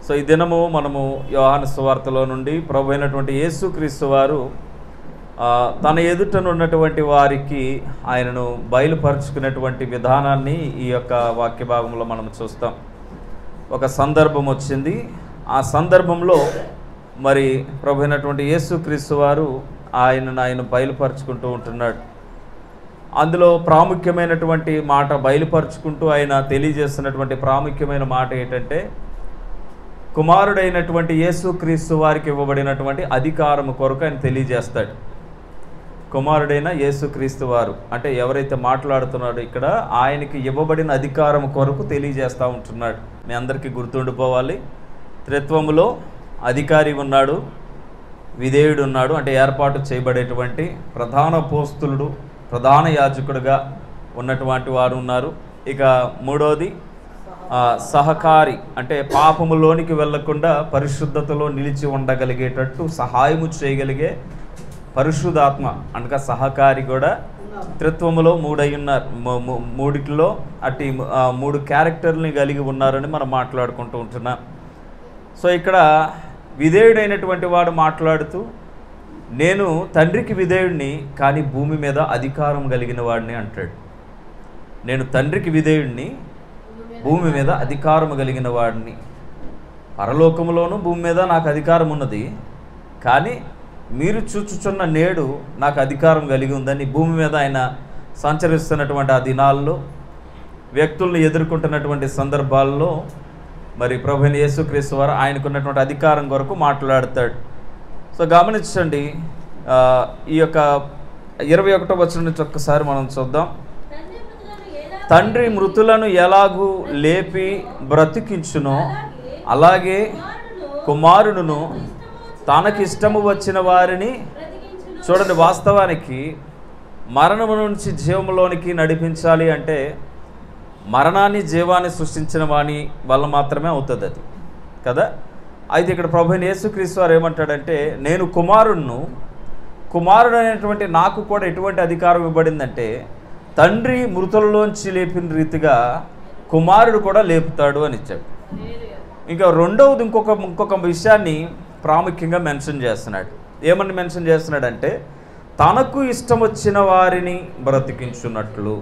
So ఈ దినము మనము యోహాను సువార్తలో నుండి ప్రభు అయినటువంటి యేసుక్రీస్తు వారు తన ఎదుటను ఉన్నటువంటి వారికి ఆయనను బయలుపరుచుకునేటువంటి విధానాన్ని ఈ యొక్క వాక్య భాగంలో మనం చూస్తాం. ఒక సందర్భం వచ్చింది. ఆ సందర్భంలో మరి ప్రభు అయినటువంటి యేసుక్రీస్తు వారు ఆయన బయలుపరుచుకుంటూ ఉంటున్నాడు. అందులో ప్రాముఖ్యమైనటువంటి మాట బయలుపరుచుకుంటూ ఆయన తెలియజేస్తున్నటువంటి ప్రాముఖ్యమైన మాట ఏంటంటే, కుమారుడైనటువంటి యేసుక్రీస్తు వారికి ఇవ్వబడినటువంటి అధికారం కొరకు ఆయన తెలియజేస్తాడు. కుమారుడైన యేసుక్రీస్తు వారు అంటే ఎవరైతే మాట్లాడుతున్నాడో ఇక్కడ ఆయనకి ఇవ్వబడిన అధికారం కొరకు తెలియజేస్తూ ఉంటున్నాడు. మీ అందరికీ గుర్తుండిపోవాలి, త్రిత్వములో అధికారి ఉన్నాడు, విధేయుడు ఉన్నాడు, అంటే ఏర్పాటు చేయబడేటువంటి ప్రధాన పోస్తులుడు, ప్రధాన యాజకుడుగా ఉన్నటువంటి వారు ఉన్నారు. ఇక మూడోది సహకారి, అంటే పాపములోనికి వెళ్లకుండా పరిశుద్ధతలో నిలిచి ఉండగలిగేటట్టు సహాయము చేయగలిగే పరిశుద్ధాత్మ అనగా సహకారి కూడా త్రిత్వములో మూడిట్లో అట్టి మూడు క్యారెక్టర్ని కలిగి ఉన్నారని మనం మాట్లాడుకుంటూ ఉంటున్నాం. సో ఇక్కడ విధేయుడైనటువంటి వాడు మాట్లాడుతూ, నేను తండ్రికి విధేయుడిని కానీ భూమి మీద అధికారం కలిగిన వాడిని అంటాడు. నేను తండ్రికి విధేయుడిని, భూమి మీద అధికారము కలిగిన వాడిని. పరలోకములోనూ భూమి మీద నాకు అధికారం ఉన్నది, కానీ మీరు చూచుచున్న నేడు నాకు అధికారం కలిగి ఉందని భూమి మీద ఆయన సంచరిస్తున్నటువంటి ఆ దినాల్లో వ్యక్తులను ఎదుర్కొంటున్నటువంటి సందర్భాల్లో మరి ప్రభువైన యేసుక్రీస్తు వారు ఆయనకున్నటువంటి అధికారం కొరకు మాట్లాడతాడు. సో గమనించండి, ఈ యొక్క 21వ వచనం నుంచి ఒక్కసారి మనం చూద్దాం. తండ్రి మృతులను ఎలాగూ లేపి బ్రతికించునో అలాగే కుమారుడును తనకిష్టము వచ్చిన వారిని, చూడండి, వాస్తవానికి మరణము నుంచి జీవములోనికి నడిపించాలి అంటే మరణాన్ని జీవాన్ని సృష్టించిన వాని వల్ల మాత్రమే అవుతుంది అది కదా. అయితే ఇక్కడ ప్రభువైన యేసుక్రీస్తు వారు ఏమంటాడంటే, నేను కుమారుడు అనేటువంటి నాకు కూడా ఎటువంటి అధికారం ఇవ్వబడిందంటే, తండ్రి మృతులలోంచి లేపిన రీతిగా కుమారుడు కూడా లేపుతాడు అని ఇచ్చాడు. ఇంకా రెండవది ఇంకొక విషయాన్ని ప్రాముఖ్యంగా మెన్షన్ చేస్తున్నాడు. ఏమని మెన్షన్ చేస్తున్నాడంటే, తనకు ఇష్టం వచ్చిన వారిని బ్రతికించున్నట్లు.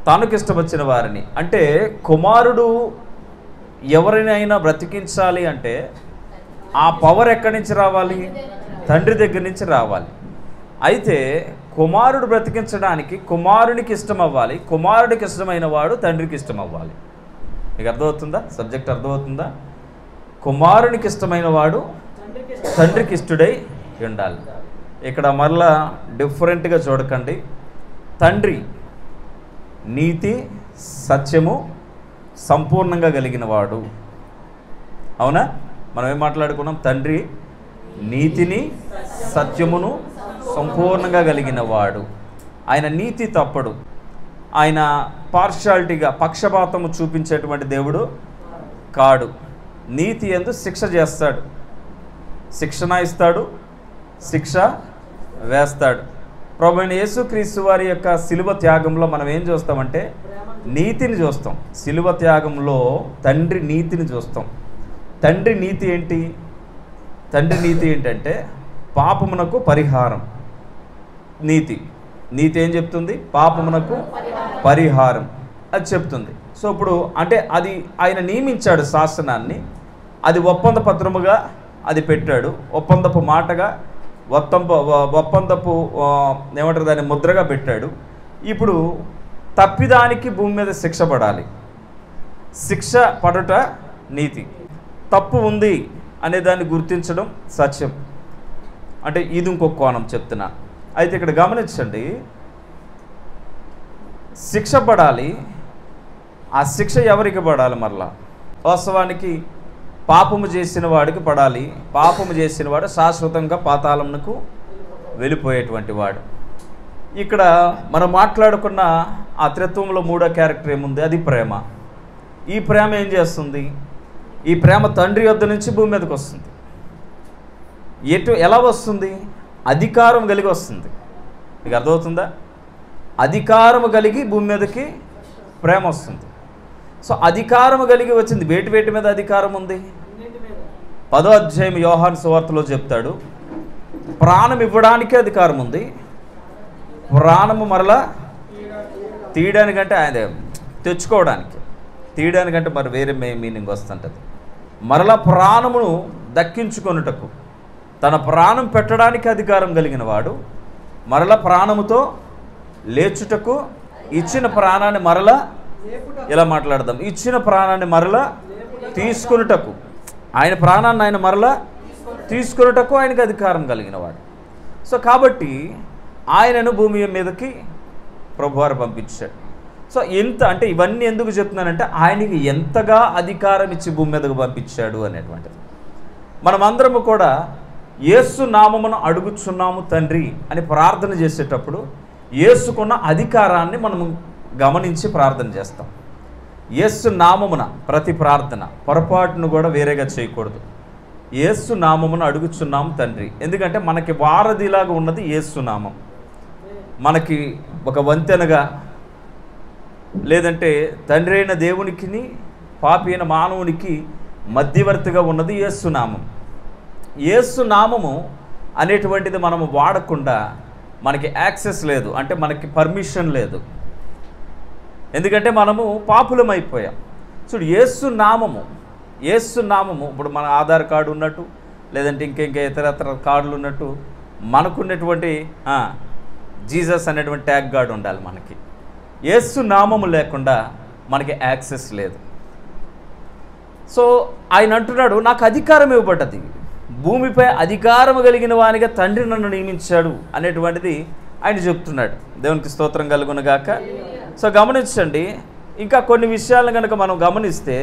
తనకు ఇష్టం వచ్చిన వారిని అంటే కుమారుడు ఎవరినైనా బ్రతికించాలి అంటే ఆ పవర్ ఎక్కడి నుంచి రావాలి? తండ్రి దగ్గర నుంచి రావాలి. అయితే కుమారుడు బ్రతికించడానికి కుమారునికి ఇష్టం అవ్వాలి, కుమారుడికి ఇష్టమైన వాడు తండ్రికి ఇష్టం అవ్వాలి. మీకు అర్థమవుతుందా? సబ్జెక్ట్ అర్థమవుతుందా? కుమారునికి ఇష్టమైన వాడు తండ్రికి ఇష్టడై ఉండాలి. ఇక్కడ మరలా డిఫరెంట్గా చూడకండి. తండ్రి నీతి సత్యము సంపూర్ణంగా కలిగిన వాడు. అవునా? మనం ఏం మాట్లాడుకున్నాం? తండ్రి నీతిని సత్యమును సంపూర్ణంగా కలిగిన వాడు. ఆయన నీతి తప్పడు. ఆయన పార్షాలిటీగా పక్షపాతము చూపించేటువంటి దేవుడు కాడు. నీతి యందు శిక్ష చేస్తాడు, శిక్షణ ఇస్తాడు, శిక్ష వేస్తాడు. ప్రభువైన యేసుక్రీస్తు వారి యొక్క శిలువ త్యాగంలో మనం ఏం చూస్తామంటే నీతిని చూస్తాం. శిలువ త్యాగంలో తండ్రి నీతిని చూస్తాం. తండ్రి నీతి ఏంటి? తండ్రి నీతి ఏంటంటే పాపమునకు పరిహారం. నీతి ఏం చెప్తుంది? పాపమునకు పరిహారం అది చెప్తుంది. సో ఇప్పుడు అంటే అది ఆయన నియమించాడు శాసనాన్ని, అది ఒప్పంద పత్రముగా అది పెట్టాడు, ఒప్పందపు మాటగా ఒప్పందపు ఏమంటారు దాన్ని ముద్రగా పెట్టాడు. ఇప్పుడు తప్పిదానికి భూమి మీద శిక్ష పడాలి. శిక్ష పడుట నీతి, తప్పు ఉంది అనే దాన్ని గుర్తించడం సత్యం. అంటే ఇది ఇంకొక కోణం చెప్తున్నా. అయితే ఇక్కడ గమనించండి, శిక్ష పడాలి. ఆ శిక్ష ఎవరికి పడాలి? మరలా వాస్తవానికి పాపము చేసిన వాడికి పడాలి. పాపము చేసిన వాడు శాశ్వతంగా పాతాళమునకు వెళ్ళిపోయేటువంటి వాడు. ఇక్కడ మనం మాట్లాడుకున్న ఆ త్రిత్వంలో మూడో క్యారెక్టర్ ఏముంది? అది ప్రేమ. ఈ ప్రేమ ఏం చేస్తుంది? ఈ ప్రేమ తండ్రి యొద్ద నుంచి భూమి మీదకి వస్తుంది. ఎలా వస్తుంది? అధికారం కలిగి వస్తుంది. మీకు అర్థమవుతుందా? అధికారము కలిగి భూమి మీదకి ప్రేమ వస్తుంది. సో అధికారము కలిగి వచ్చింది. వేటి మీద అధికారం ఉంది? 10వ అధ్యాయం యోహాను సువార్తలో చెప్తాడు, ప్రాణం ఇవ్వడానికి అధికారం ఉంది, ప్రాణము మరలా తీయడానికంటే ఆయన తెచ్చుకోవడానికి, తీయడానికంటే మరి వేరే మీనింగ్ వస్తుంటుంది. మరలా ప్రాణమును దక్కించుకొనుటకు, తన ప్రాణం పెట్టడానికి అధికారం కలిగిన వాడు, మరలా ప్రాణముతో లేచుటకు, ఇచ్చిన ప్రాణాన్ని మరలా, ఇలా మాట్లాడదాం, ఇచ్చిన ప్రాణాన్ని మరలా తీసుకొనుటకు, ఆయన ప్రాణాన్ని ఆయన మరలా తీసుకొనుటకు ఆయనకు అధికారం కలిగిన వాడు. సో కాబట్టి ఆయనను భూమి మీదకి ప్రభువారు పంపించాడు. సో ఎంత అంటే ఇవన్నీ ఎందుకు చెప్తున్నానంటే ఆయనకి ఎంతగా అధికారం ఇచ్చి భూమి మీదకు పంపించాడు అనేటువంటిది. మనమందరము కూడా యేసు నామమును అడుగుచున్నాము తండ్రి అని ప్రార్థన చేసేటప్పుడు యేసుకున్న అధికారాన్ని మనము గమనించి ప్రార్థన చేస్తాం. యేసు నామమున ప్రతి ప్రార్థన పొరపాటును కూడా వేరేగా చేయకూడదు. యేసు నామమును అడుగుచున్నాము తండ్రి, ఎందుకంటే మనకి వారధిలాగా ఉన్నది యేసు నామం. మనకి ఒక వంతెనగా, లేదంటే తండ్రి అయిన దేవునికి పాపి అయిన మానవునికి మధ్యవర్తిగా ఉన్నది యేసు నామం. యేసు నామము అనేటువంటిది మనము వాడకుండా మనకి యాక్సెస్ లేదు, అంటే మనకి పర్మిషన్ లేదు, ఎందుకంటే మనము పాపులం అయిపోయాం. చూడు, యేసు నామము ఇప్పుడు మన ఆధార్ కార్డు ఉన్నట్టు, లేదంటే ఇంక ఇతర కార్డులు ఉన్నట్టు మనకున్నటువంటి జీసస్ అనేటువంటి ట్యాగ్ కార్డు ఉండాలి మనకి. యేసు నామము లేకుండా మనకి యాక్సెస్ లేదు. సో ఆయన అంటున్నాడు, నాకు అధికారం ఇవ్వబడ్డది, భూమిపై అధికారం కలిగిన వానిగా తండ్రి నన్ను నియమించాడు అనేటువంటిది ఆయన చెప్తున్నాడు. దేవునికి స్తోత్రం కలుగునుగాక. సో గమనించండి, ఇంకా కొన్ని విషయాలను కనుక మనం గమనిస్తే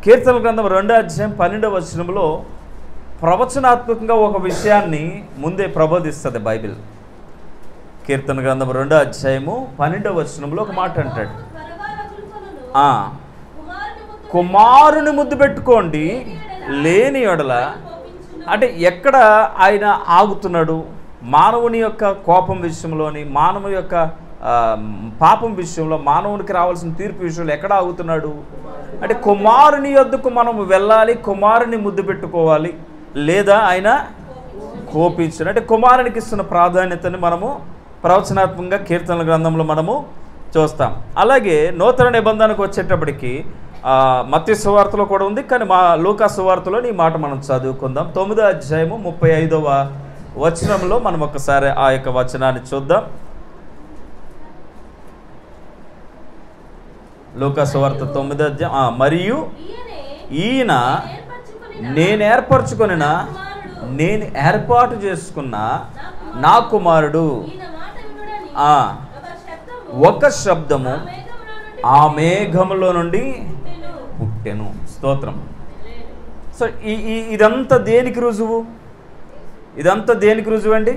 కీర్తన గ్రంథం 2వ అధ్యాయం 12వ వచనంలో ప్రవచనాత్మకంగా ఒక విషయాన్ని ముందే ప్రబోధిస్తుంది బైబిల్. కీర్తన గ్రంథం 2వ అధ్యాయము 12వ వచనంలో ఒక మాట అంటాడు, కుమారుని ముద్దు పెట్టుకోండి లేని ఎడల. అంటే ఎక్కడ ఆయన ఆగుతున్నాడు? మానవుని యొక్క కోపం విషయంలోని, మానవుని యొక్క పాపం విషయంలో, మానవునికి రావాల్సిన తీర్పు విషయంలో ఎక్కడ ఆగుతున్నాడు అంటే కుమారుని యొద్దకు మనము వెళ్ళాలి, కుమారుని ముద్దు పెట్టుకోవాలి, లేదా ఆయన కోపించను. అంటే కుమారునికి ఇస్తున్న ప్రాధాన్యతని మనము ప్రవచనాత్మకంగా కీర్తనల గ్రంథంలో మనము చూస్తాం. అలాగే నూతన నిబంధనకు వచ్చేటప్పటికి మత్తయి సువార్తలో కూడా ఉంది, కానీ లూకా సువార్తలో ఈ మాట మనం చదువుకుందాం. 9వ అధ్యాయము 35వ వచనంలో మనం ఒకసారి ఆ యొక్క వచనాన్ని చూద్దాం. లూకా సువార్త 9వ అధ్యాయం. మరియు ఈయన నేను ఏర్పాటు చేసుకున్న నా కుమారుడు, ఒక శబ్దము ఆ మేఘములో నుండి పుట్టెను. స్తోత్రం. సో ఇదంతా దేనికి రుజువు? ఇదంతా దేనికి రుజువు అండి?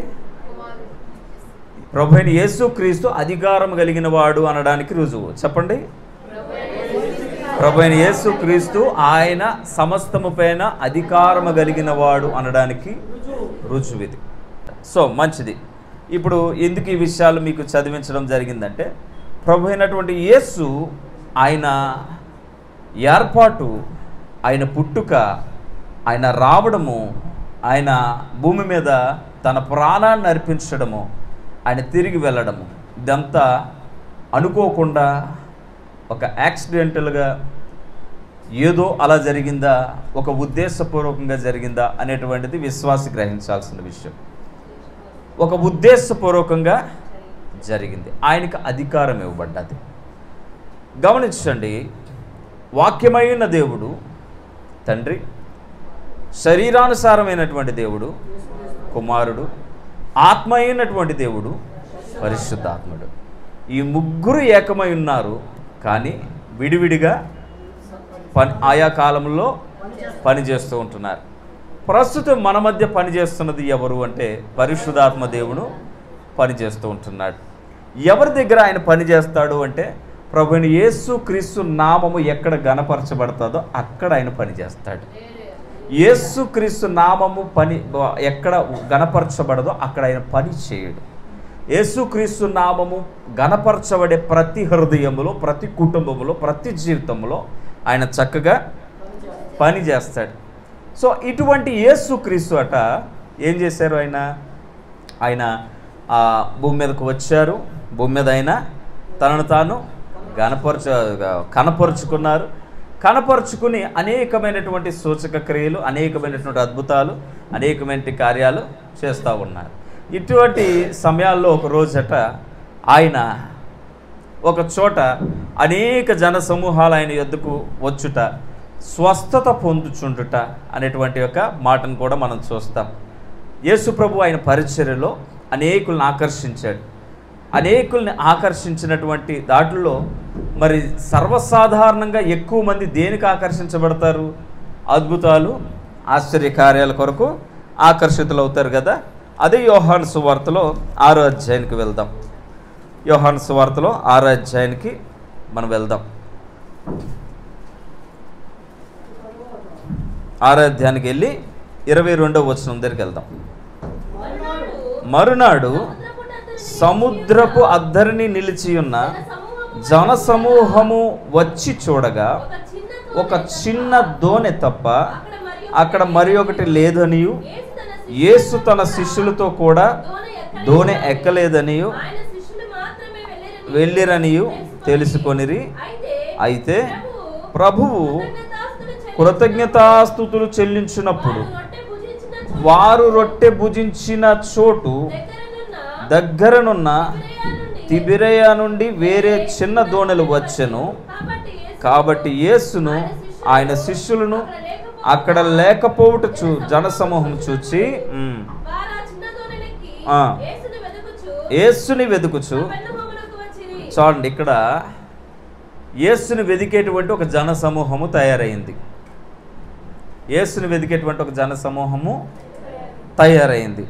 ప్రభువైన యేసుక్రీస్తు అధికారం కలిగిన వాడు అనడానికి రుజువు. చెప్పండి. ప్రభువైన యేసుక్రీస్తు ఆయన సమస్తము పైన అధికారము కలిగిన వాడు అనడానికి రుజువు ఇది. సో మంచిది. ఇప్పుడు ఎందుకు ఈ విషయాలు మీకు చదివించడం జరిగిందంటే, ప్రభు అయినటువంటి యేసు ఆయన ఏర్పాటు, ఆయన పుట్టుక, ఆయన రావడము, ఆయన భూమి మీద తన ప్రాణాన్ని అర్పించడము, ఆయన తిరిగి వెళ్ళడము, ఇదంతా అనుకోకుండా ఒక యాక్సిడెంటల్గా ఏదో అలా జరిగిందా, ఒక ఉద్దేశపూర్వకంగా జరిగిందా అనేటువంటిది విశ్వాసి గ్రహించాల్సిన విషయం. ఒక ఉద్దేశపూర్వకంగా జరిగింది, ఆయనకు అధికారం ఇవ్వబడ్డది. గమనించండి, వాక్యమైన దేవుడు తండ్రి, శరీరానుసారమైనటువంటి దేవుడు కుమారుడు, ఆత్మ అయినటువంటి దేవుడు పరిశుద్ధాత్ముడు, ఈ ముగ్గురు ఏకమై ఉన్నారు, కానీ విడివిడిగా ఆయా కాలంలో పనిచేస్తూ ఉంటున్నారు. ప్రస్తుతం మన మధ్య పనిచేస్తున్నది ఎవరు అంటే పరిశుద్ధాత్మ దేవుడు పనిచేస్తూ ఉంటున్నాడు. ఎవరి దగ్గర ఆయన పనిచేస్తాడు అంటే ప్రభువైన యేసుక్రీస్తు నామము ఎక్కడ గణపరచబడతాదో అక్కడ ఆయన పనిచేస్తాడు. యేసుక్రీస్తు నామము ఎక్కడ గణపరచబడదో అక్కడ ఆయన పని చేయడు. యేసుక్రీస్తు నామము ఘనపరచబడే ప్రతి హృదయములో, ప్రతి కుటుంబంలో, ప్రతి జీవితంలో ఆయన చక్కగా పని చేస్తాడు. సో ఇటువంటి యేసుక్రీస్తు అట ఏం చేశారు? ఆయన భూమి మీదకు వచ్చారు. భూమి మీద ఆయన తనను తాను కనపరుచుకున్నారు. కనపరుచుకుని అనేకమైనటువంటి సూచక క్రియలు, అనేకమైనటువంటి అద్భుతాలు, అనేకమైన కార్యాలు చేస్తూ ఉన్నారు. ఇటువంటి సమయాల్లో ఒక రోజట ఆయన ఒక చోట అనేక జన సమూహాలు ఆయన యొద్దకు వచ్చుట, స్వస్థత పొందుచుండుట అనేటువంటి ఒక మాటను కూడా మనం చూస్తాం. యేసు ప్రభు ఆయన పరిచర్యలో అనేకుల్ని ఆకర్షించాడు. అనేకుల్ని ఆకర్షించినటువంటి దాంట్లో మరి సర్వసాధారణంగా ఎక్కువ మంది దేనికి ఆకర్షించబడతారు? అద్భుతాలు, ఆశ్చర్యకార్యాల కొరకు ఆకర్షితులు అవుతారు కదా. అదే యోహాను సువార్తలో 6వ అధ్యాయానికి వెళ్దాం. యోహాను సువార్తలో 6వ అధ్యాయానికి మనం వెళ్దాం. 6వ అధ్యాయానికి వెళ్ళి 22వ వచనం దగ్గరికి వెళ్దాం. మరునాడు సముద్రపు అద్దరిని నిలిచి ఉన్న జనసమూహము వచ్చి చూడగా ఒక చిన్న దోణె తప్ప అక్కడ మరి ఒకటి లేదనియు, యేసు తన శిష్యులతో కూడా దోణె ఎక్కలేదనియు వెళ్ళిరనియు తెలుసుకొనిరి. అయితే ప్రభువు కృతజ్ఞతాస్తుతులు చెల్లించినప్పుడు వారు రొట్టె భుజించిన చోటు దగ్గరనున్న తిబిరయ నుండి వేరే చిన్న దోణెలు వచ్చెను. కాబట్టి యేసును ఆయన శిష్యులను అక్కడ లేకపోవుట జనసమూహం చూచి యేసుని వెతుకుచు. చూడండి, ఇక్కడ యేసుని వెదికేటువంటి ఒక జన సమూహము తయారైంది. యేసుని వెదికేటువంటి ఒక జన సమూహము తయారైంది.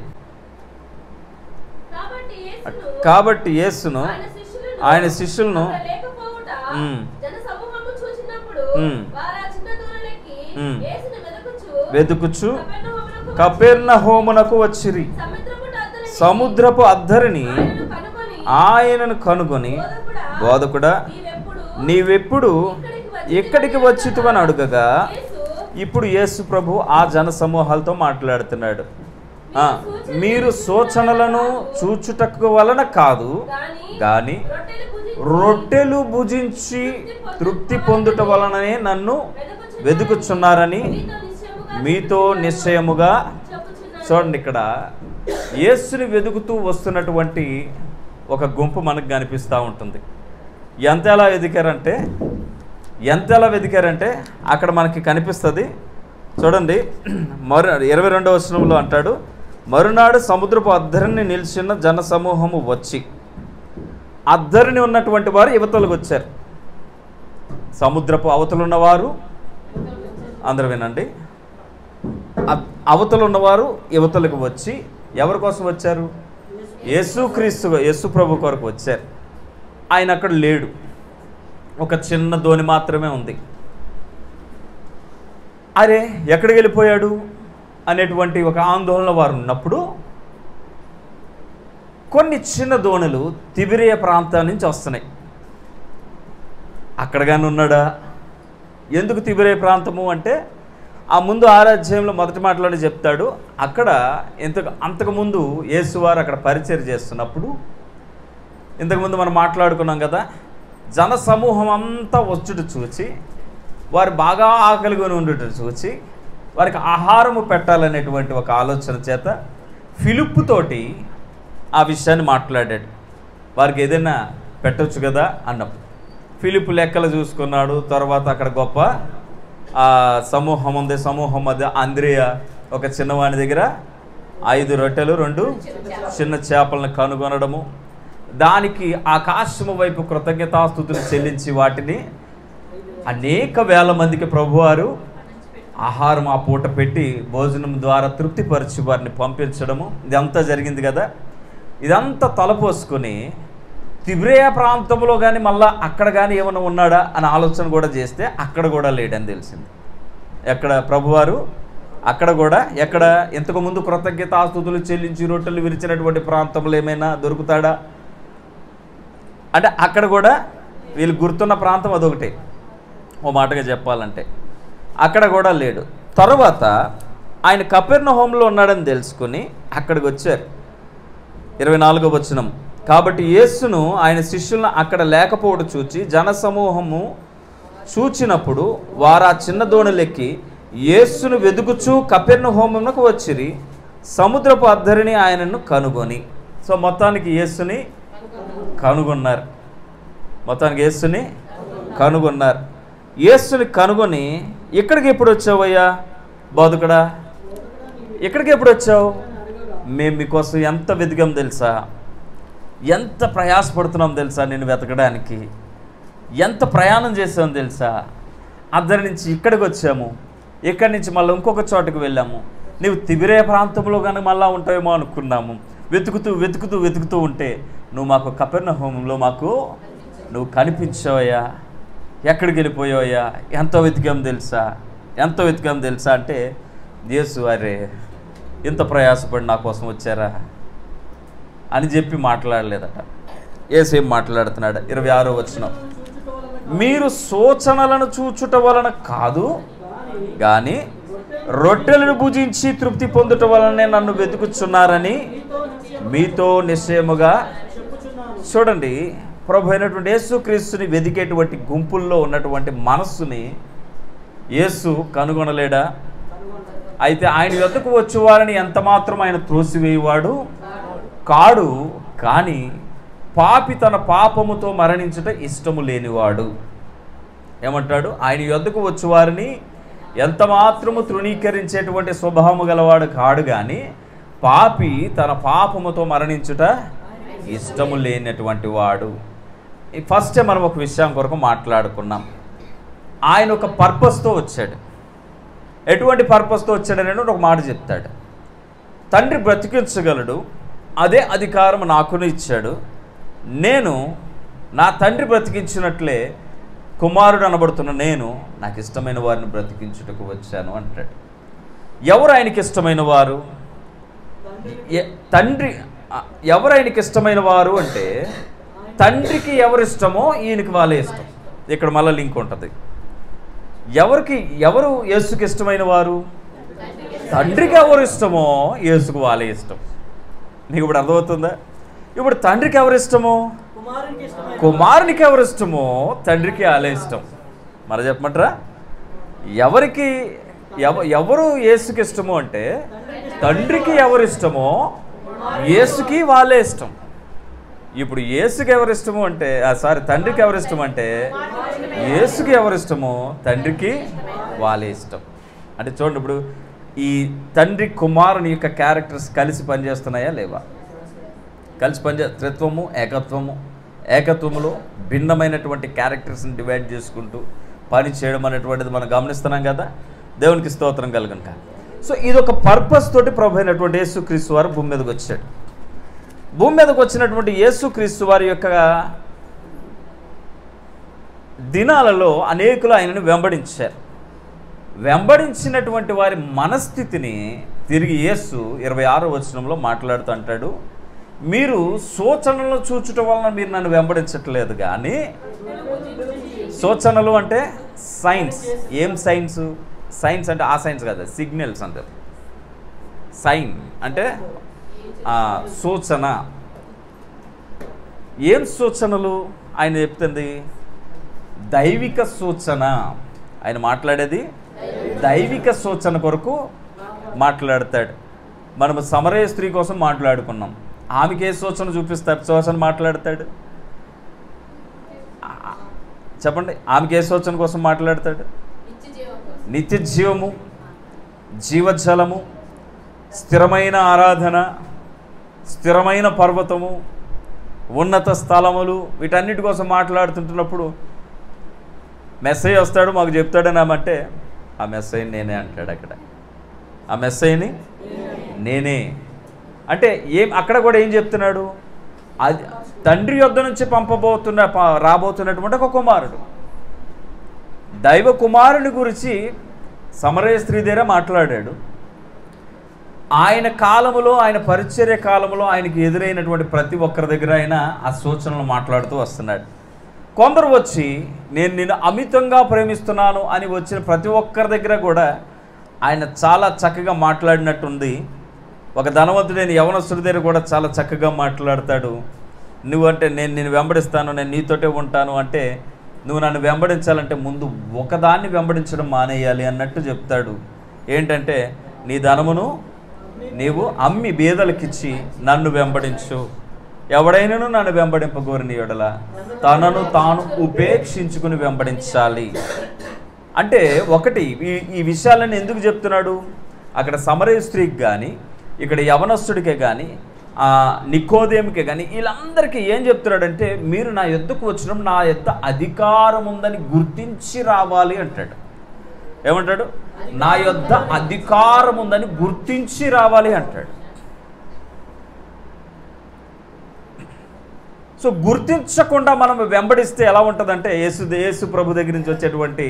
కాబట్టి యేసును ఆయన శిష్యులను వెతుకుచు కపెర్నహూమునకు వచ్చిరి. సముద్రపు అద్దరిని ఆయనను కనుగొని, బోధకుడా నీవెప్పుడు ఎక్కడికి వచ్చితువని అడుగగా, ఇప్పుడు యేసు ప్రభు ఆ జన సమూహాలతో మాట్లాడుతున్నాడు. మీరు సూచనలను చూచుటకు వలన కాదు గాని రొట్టెలు భుజించి తృప్తి పొందుట వలననే నన్ను వెతుకుచున్నారని మీతో నిశ్చయముగా. చూడండి, ఇక్కడ యేసుని వెతుకుతూ వస్తున్నటువంటి ఒక గుంపు మనకు కనిపిస్తూ ఉంటుంది. ఎంతలా వెతికారంటే అక్కడ మనకి కనిపిస్తుంది. చూడండి, 22వ వచనంలో అంటాడు, మరునాడు సముద్రపు అద్దరిని నిలిచిన జన సమూహము వచ్చి. అద్దరిని ఉన్నటువంటి వారు యువతలకు వచ్చారు. సముద్రపు అవతలున్నవారు, అందరూ వినండి, అవతలున్నవారు యువతలకు వచ్చి ఎవరి కోసం వచ్చారు? యేసు ప్రభు కొరకు వచ్చారు. ఆయన అక్కడ లేడు, ఒక చిన్న దోణి మాత్రమే ఉంది. అరే ఎక్కడికి వెళ్ళిపోయాడు అనేటువంటి ఒక ఆందోళన వారు ఉన్నప్పుడు కొన్ని చిన్న దోణులు తిబిరియ ప్రాంతం నుంచి వస్తున్నాయి. అక్కడగానే ఉన్నాడా? ఎందుకు తిబిరియ ప్రాంతము అంటే ఆ ముందు 6వ అధ్యాయంలో మొదటి మాటలోనే చెప్తాడు. అక్కడ అంతకుముందు యేసువారు అక్కడ పరిచర్య చేస్తున్నప్పుడు, ఇంతకుముందు మనం మాట్లాడుకున్నాం కదా, జన సమూహం అంతా వచ్చుట చూచి, వారు బాగా ఆకలిగా ఉండుట చూచి వారికి ఆహారము పెట్టాలనేటువంటి ఒక ఆలోచన చేత ఫిలిప్పుతోటి ఆ విషయాన్ని మాట్లాడాడు. వారికి ఏదైనా పెట్టవచ్చు కదా అన్నప్పుడు ఫిలిప్పు లెక్కలు చూసుకున్నాడు. తర్వాత అక్కడ గొప్ప సమూహం ఉంది. సమూహం మధ్య అంద్రియ ఒక చిన్నవాని దగ్గర 5 రొట్టెలు 2 చిన్న చేపలను కనుగొనడము, దానికి ఆకాశము వైపు కృతజ్ఞతాస్తుతులు చెల్లించి వాటిని అనేక వేల మందికి ప్రభువారు ఆహారం ఆ పూట పెట్టి భోజనం ద్వారా తృప్తిపరిచి వారిని పంపించడము, ఇదంతా జరిగింది కదా. ఇదంతా తలపోసుకొని తిబిరియా ప్రాంతంలో కానీ మళ్ళీ అక్కడ కానీ ఏమైనా ఉన్నాడా అని ఆలోచన కూడా చేస్తే అక్కడ కూడా లేడని తెలిసింది. ఎక్కడ ప్రభువారు అక్కడ కూడా ఎక్కడ ఇంతకుముందు కృతజ్ఞతాస్తుతులు చెల్లించి రొట్టెలు విరిచినటువంటి ప్రాంతంలో ఏమైనా దొరుకుతాడా అంటే అక్కడ కూడా వీళ్ళు గుర్తున్న ప్రాంతం అదొకటే ఓ మాటగా చెప్పాలంటే అక్కడ కూడా లేడు. తర్వాత ఆయన కపెర్నహూములో ఉన్నాడని తెలుసుకుని అక్కడికి వచ్చారు. 24వ వచనం, కాబట్టి యేసును ఆయన శిష్యులను అక్కడ లేకపోవడం చూచి జనసమూహము చూచినప్పుడు వారు ఆ చిన్న దోణిలెక్కి యేసును వెదుకుచూ కపెర్నహూమునకు వచ్చిరి. సముద్రపు అద్దరిని ఆయనను కనుగొని. సో మొత్తానికి యేసుని కనుగొన్నారు. యేసుని కనుగొని ఇక్కడికి ఎప్పుడు వచ్చావయ్యా బోధకుడా, ఇక్కడికి ఎప్పుడు వచ్చావు? మేము మీకోసం ఎంత వెతికాం తెలుసా, ఎంత ప్రయాసపడుతున్నాం తెలుసా, నేను వెతకడానికి ఎంత ప్రయాణం చేసాము తెలుసా. అద్దరి నుంచి ఇక్కడికి వచ్చాము, ఇక్కడి నుంచి మళ్ళీ ఇంకొక చోటుకు వెళ్ళాము. నువ్వు తిబిరే ప్రాంతంలో కానీ మళ్ళీ ఉంటావేమో అనుకున్నాము. వెతుకుతూ ఉంటే నువ్వు మాకు కపెర్నహూములో మాకు నువ్వు కనిపించావయ్యా. ఎక్కడికి వెళ్ళిపోయావయ్యా? ఎంతో వెతికాం తెలుసా అంటే యేసు అరే ఇంత ప్రయాసపడి నా కోసం వచ్చారా అని చెప్పి మాట్లాడలేదట. యేసు ఏం మాట్లాడుతున్నాడు? 26వ వచనం, మీరు సూచనలను చూచుట వలన కాదు కానీ రొట్టెలను భుజించి తృప్తి పొందుట వలనే నన్ను వెతుకుచున్నారని మీతో నిశ్చయముగా. చూడండి, ప్రభు అయినటువంటి యేసుక్రీస్తుని వెతికేటువంటి గుంపుల్లో ఉన్నటువంటి మనస్సుని యేసు కనుగొనలేడా? అయితే ఆయన యొద్దకు వచ్చేవారని ఎంత మాత్రం ఆయన త్రోసివేయవాడు కాడు, కానీ పాపి తన పాపముతో మరణించుట ఇష్టము లేనివాడు. ఏమంటాడు? ఆయన యొద్దకు వచ్చేవారిని ఎంత మాత్రము తృణీకరించేటువంటి స్వభావము గలవాడు కాడు, కానీ పాపి తన పాపముతో మరణించుట ఇష్టము లేనటువంటి వాడు. ఫస్ట్ మనం ఒక విషయం కొరకు మాట్లాడుకున్నాం. ఆయన ఒక పర్పస్తో వచ్చాడు. ఎటువంటి పర్పస్తో వచ్చాడని ఒక మాట చెప్తాడు. తండ్రి బ్రతికించగలడు, అదే అధికారం నాకును ఇచ్చాడు. నేను నా తండ్రి బ్రతికించినట్లే కుమారుడు అనబడుతున్న నేను నాకు ఇష్టమైన వారిని బ్రతికించుటకు వచ్చాను అంటాడు. ఎవరు ఆయనకి ఇష్టమైన వారు? తండ్రి. ఎవరు ఆయనకి ఇష్టమైన వారు అంటే తండ్రికి ఎవరు ఇష్టమో ఈయనకి వాళ్ళే ఇష్టం. ఇక్కడ మళ్ళీ లింక్ ఉంటుంది. ఎవరు యేసుకి ఇష్టమైన వారు? తండ్రికి ఎవరు ఇష్టమో యేసుకు వాళ్ళే ఇష్టం. నీకు ఇప్పుడు అర్థమవుతుందా? ఇప్పుడు తండ్రికి ఎవరు ఇష్టమో కుమారునికి ఎవరు ఇష్టమో తండ్రికి వాళ్ళే ఇష్టం. మరి చెప్పమంటారా? ఎవరు యేసుకి ఇష్టమో అంటే తండ్రికి ఎవరు ఇష్టమో యేసుకి వాళ్ళే ఇష్టం. ఇప్పుడు యేసుకి ఎవరు ఇష్టమో అంటే తండ్రికి ఎవరు ఇష్టం అంటే యేసుకి ఎవరు ఇష్టమో తండ్రికి వాళ్ళే ఇష్టం. అంటే చూడండి, ఇప్పుడు ఈ తండ్రి కుమారుని యొక్క క్యారెక్టర్స్ కలిసి పనిచేస్తున్నాయా లేవా? కలిసి త్రిత్వము ఏకత్వములో భిన్నమైనటువంటి క్యారెక్టర్స్ని డివైడ్ చేసుకుంటూ పని చేయడం అనేటువంటిది మనం గమనిస్తున్నాం కదా. దేవునికి స్తోత్రం కలుగును కాక. సో ఇదొక పర్పస్ తోటి ప్రభు అయినటువంటి యేసుక్రీస్తు వారు భూమి మీదకి వచ్చాడు. భూమి మీదకి వచ్చినటువంటి యేసుక్రీస్తు వారి యొక్క దినాలలో అనేకులు ఆయనను వెంబడించారు. వెంబడించినటువంటి వారి మనస్థితిని తిరిగి యేసు 26వ వచనంలో మాట్లాడుతూ అంటాడు, మీరు సూచనలు చూచుట వలన మీరు నన్ను వెంబడించట్లేదు కానీ. సూచనలు అంటే సైన్స్. ఏం సైన్స్? సైన్స్ అంటే ఆ సైన్స్ కాదు, సిగ్నల్స్ అంటారు. సైన్ అంటే సూచన. ఏం సూచనలు ఆయన చెప్తుంది? దైవిక సూచన. ఆయన మాట్లాడేది దైవిక సూచన కొరకు మాట్లాడతాడు. మనము సమరయ స్త్రీ కోసం మాట్లాడుకున్నాం. ఆమెకి ఏ సూచన చూపిస్తాడు? సూచన మాట్లాడతాడు. చెప్పండి, ఆమెకి ఏ సూచన కోసం మాట్లాడతాడు? నిత్య జీవము, జీవజలము, స్థిరమైన ఆరాధన, స్థిరమైన పర్వతము, ఉన్నత స్థలములు, వీటన్నిటి కోసం మాట్లాడుతుంటున్నప్పుడు మెస్సయ్య వస్తాడు మాకు చెప్తాడని ఆమంటే ఆ మెస్సయ్యని నేనే అంటాడు. అక్కడ ఆ మెస్సయ్యని నేనే అంటే అక్కడ కూడా ఏం చెప్తున్నాడు? అది తండ్రి యొద్ద నుంచి రాబోతున్నటువంటి ఒక కుమారుడు. దైవ కుమారుని గురించి సమరయ స్త్రీ దగ్గర మాట్లాడాడు. ఆయన కాలములో, ఆయన పరిచర్య కాలంలో ఆయనకి ఎదురైనటువంటి ప్రతి ఒక్కరి దగ్గర ఆయన ఆ సూచనలు మాట్లాడుతూ వస్తున్నాడు. కొందరు వచ్చి నేను నిన్ను అమితంగా ప్రేమిస్తున్నాను అని వచ్చిన ప్రతి ఒక్కరి దగ్గర కూడా ఆయన చాలా చక్కగా మాట్లాడినట్టుంది. ఒక ధనవంతుడైన యవనస్తుడి దగ్గర కూడా చాలా చక్కగా మాట్లాడతాడు. నువ్వంటే నేను నిన్ను వెంబడిస్తాను, నేను నీతోటే ఉంటాను అంటే, నువ్వు నన్ను వెంబడించాలంటే ముందు ఒకదాన్ని వెంబడించడం మానేయాలి అన్నట్టు చెప్తాడు. ఏంటంటే, నీ ధనమును నీవు అమ్మి బీదలకిచ్చి నన్ను వెంబడించు. ఎవడైనాను నన్ను వెంబడింపగోరిన యెడల తనను తాను ఉపేక్షించుకుని వెంబడించాలి. అంటే ఒకటి, ఈ విషయాలను ఎందుకు చెప్తున్నాడు? అక్కడ సమరయ స్త్రీకి కానీ, ఇక్కడ యవనస్తుడికే కానీ, నికోదేముకే కానీ, వీళ్ళందరికీ ఏం చెప్తున్నాడంటే, మీరు నా యొద్దకు వచ్చినప్పుడు నా యొద్ద అధికారం ఉందని గుర్తించి రావాలి అంటాడు. ఏమంటాడు? నా యొద్ద అధికారం ఉందని గుర్తించి రావాలి అంటాడు. సో గుర్తించకుండా మనం వెంబడిస్తే ఎలా ఉంటుందంటే, యేసు ప్రభు దగ్గర నుంచి వచ్చేటువంటి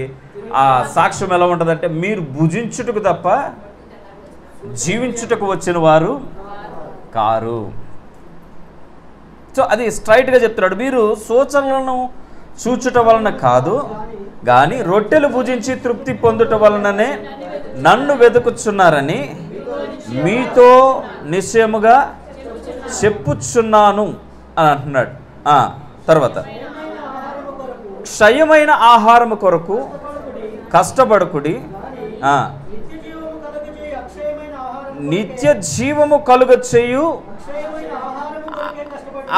ఆ సాక్ష్యం ఎలా ఉంటుందంటే, మీరు భుజించుటకు తప్ప జీవించుటకు వచ్చిన వారు కారు. సో అది స్ట్రైట్గా చెప్తున్నాడు. మీరు సూచనలను చూచుట వలన కాదు కానీ రొట్టెలు భుజించి తృప్తి పొందుట వలననే నన్ను వెతుకుచున్నారని మీతో నిశ్చయముగా చెప్పుచున్నాను అని అంటున్నాడు. తర్వాత, క్షయమైన ఆహారము కొరకు కష్టపడకుడి, నిత్య జీవము కలుగ చేయు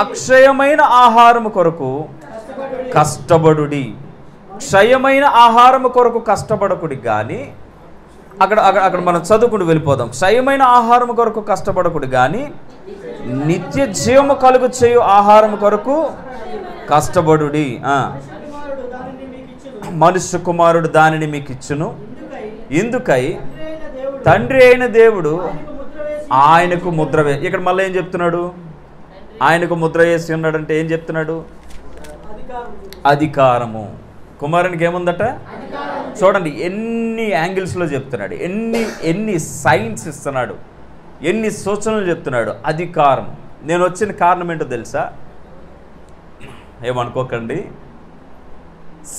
అక్షయమైన ఆహారము కొరకు కష్టపడుడి. క్షయమైన ఆహారము కొరకు కష్టపడకుడి కానీ, అక్కడ మనం చదువుకుంటూ వెళ్ళిపోదాం. క్షయమైన ఆహారము కొరకు కష్టపడకుడి కానీ నిత్య జీవము కలుగు చేయు ఆహారం కొరకు కష్టపడుడి. మనుష్య కుమారుడు దానిని మీకు ఇచ్చును. ఇందుకై తండ్రి అయిన దేవుడు ఆయనకు ముద్ర ఇక్కడ మళ్ళీ ఏం చెప్తున్నాడు? ఆయనకు ముద్ర వేసి ఉన్నాడంటే ఏం చెప్తున్నాడు? అధికారము. కుమారునికి ఏముందట? చూడండి ఎన్ని యాంగిల్స్లో చెప్తున్నాడు, ఎన్ని సైన్స్ ఇస్తున్నాడు, ఎన్ని సూచనలు చెప్తున్నాడు. అధికారం. నేను వచ్చిన కారణం ఏంటో తెలుసా? ఏమనుకోకండి.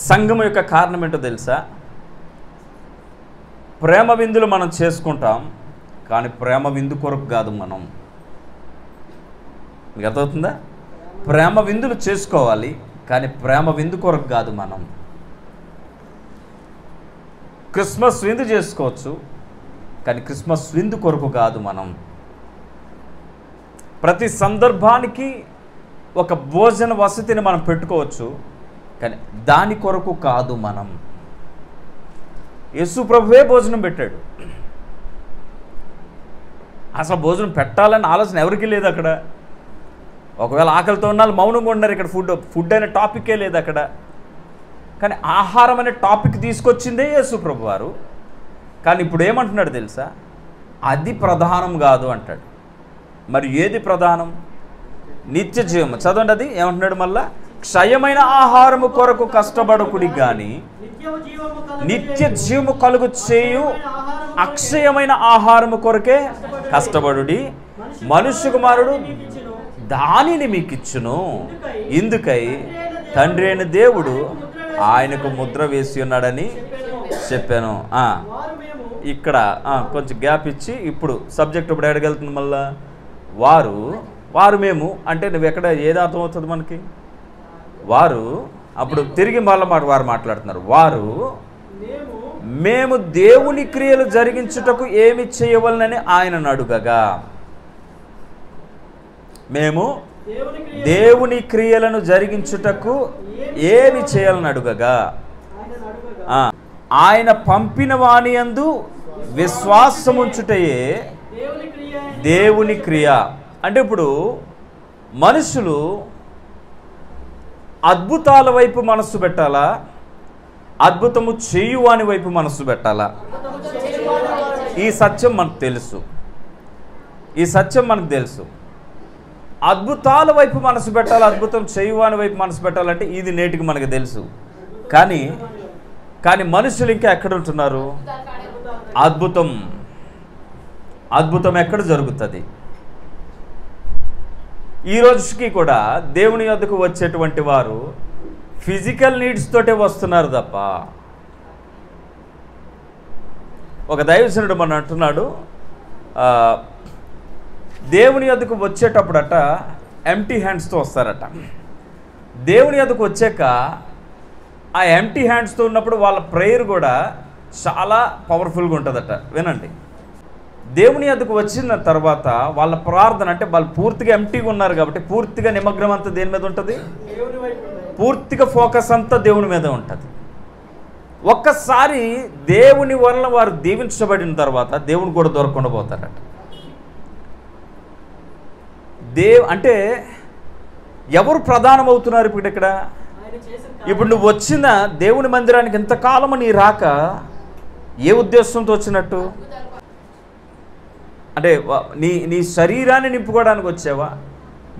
సంఘం యొక్క కారణం ఏంటో తెలుసా? ప్రేమ విందులు మనం చేసుకుంటాం, కానీ ప్రేమ విందు కొరకు కాదు మనం. మీకు అర్థమవుతుందా? ప్రేమ విందులు చేసుకోవాలి, కానీ ప్రేమ విందు కొరకు కాదు మనం. క్రిస్మస్ విందు చేసుకోవచ్చు, కానీ క్రిస్మస్ విందు కొరకు కాదు మనం. ప్రతి సందర్భానికి ఒక భోజన వసతిని మనం పెట్టుకోవచ్చు, కానీ దాని కొరకు కాదు మనం. యేసు ప్రభువే భోజనం పెట్టాడు. అసలు భోజనం పెట్టాలని ఆలోచన ఎవరికీ లేదు అక్కడ. ఒకవేళ ఆకలితో ఉన్నారు మౌనంగా ఉన్నారు. ఇక్కడ ఫుడ్ అనే టాపికే లేదు అక్కడ. కానీ ఆహారం అనే టాపిక్ తీసుకొచ్చిందే యేసు ప్రభు వారు. కానీ ఇప్పుడు ఏమంటున్నాడు తెలుసా? అది ప్రధానం కాదు అంటాడు. మరి ఏది ప్రధానం? నిత్య జీవం. చదవండి, అది ఏమంటున్నాడు మళ్ళా? క్షయమైన ఆహారము కొరకు కష్టపడకుడి కానీ నిత్య జీవము కలుగు చేయు అక్షయమైన ఆహారము కొరకే కష్టపడుడి. మనుష్య కుమారుడు దానిని మీకు ఇచ్చును. ఇందుకై తండ్రి అయిన దేవుడు ఆయనకు ముద్ర వేసి ఉన్నాడని చెప్పాను. ఇక్కడ కొంచెం గ్యాప్ ఇచ్చి ఇప్పుడు సబ్జెక్ట్ ఇప్పుడు ఎడగలుగుతుంది మళ్ళా. వారు మేము అంటే నువ్వు ఎక్కడ ఏది అర్థమవుతుంది మనకి? వారు అప్పుడు తిరిగి మళ్ళీ వారు మాట్లాడుతున్నారు. వారు మేము దేవుని క్రియలు జరిగించుటకు ఏమి చేయవలనని ఆయనను అడుగగా, మేము దేవుని క్రియలను జరిగించుటకు ఏమి చేయాలని అడుగగా, ఆయన పంపిన వాని యందు విశ్వాసముంచుటయే దేవుని క్రియ. అంటే ఇప్పుడు మనుషులు అద్భుతాల వైపు మనస్సు పెట్టాలా, అద్భుతము చేయువాని వైపు మనస్సు పెట్టాలా? ఈ సత్యం మనకు తెలుసు. అద్భుతాల వైపు మనసు పెట్టాలి, అద్భుతం చేయువాని వైపు మనసు పెట్టాలంటే ఇది నేటికి మనకు తెలుసు. కానీ మనుషులు ఇంకా ఎక్కడ ఉంటున్నారు? అద్భుతం ఎక్కడ జరుగుతుంది? ఈ రోజుకి కూడా దేవుని యొద్దకు వచ్చేటువంటి వారు ఫిజికల్ నీడ్స్ తోటే వస్తున్నారు తప్ప. ఒక దైవజనుడు మన అంటున్నాడు, దేవుని యొద్దకు వచ్చేటప్పుడట ఎంప్టీ హ్యాండ్స్తో వస్తారట. దేవుని యొద్దకు వచ్చాక ఆ ఎంప్టీ హ్యాండ్స్తో ఉన్నప్పుడు వాళ్ళ ప్రేయర్ కూడా చాలా పవర్ఫుల్గా ఉంటుందట. వినండి, దేవుని యొద్దకు వచ్చిన తర్వాత వాళ్ళ ప్రార్థన, అంటే వాళ్ళు పూర్తిగా ఎంప్టీగా ఉన్నారు కాబట్టి పూర్తిగా నిమగ్నం అంతా దేని మీద ఉంటుంది? పూర్తిగా ఫోకస్ అంతా దేవుని మీద ఉంటుంది. ఒక్కసారి దేవుని వలన వారు దీవించబడిన తర్వాత దేవుని కూడా దొరకకుండా పోతారట. అంటే ఎవరు ప్రధానమవుతున్నారు ఇప్పుడు ఇక్కడ? ఇప్పుడు నువ్వు వచ్చిన దేవుని మందిరానికి ఇంతకాలము నీ రాక ఏ ఉద్దేశంతో వచ్చినట్టు? అంటే నీ శరీరాన్ని నింపుకోవడానికి వచ్చావా,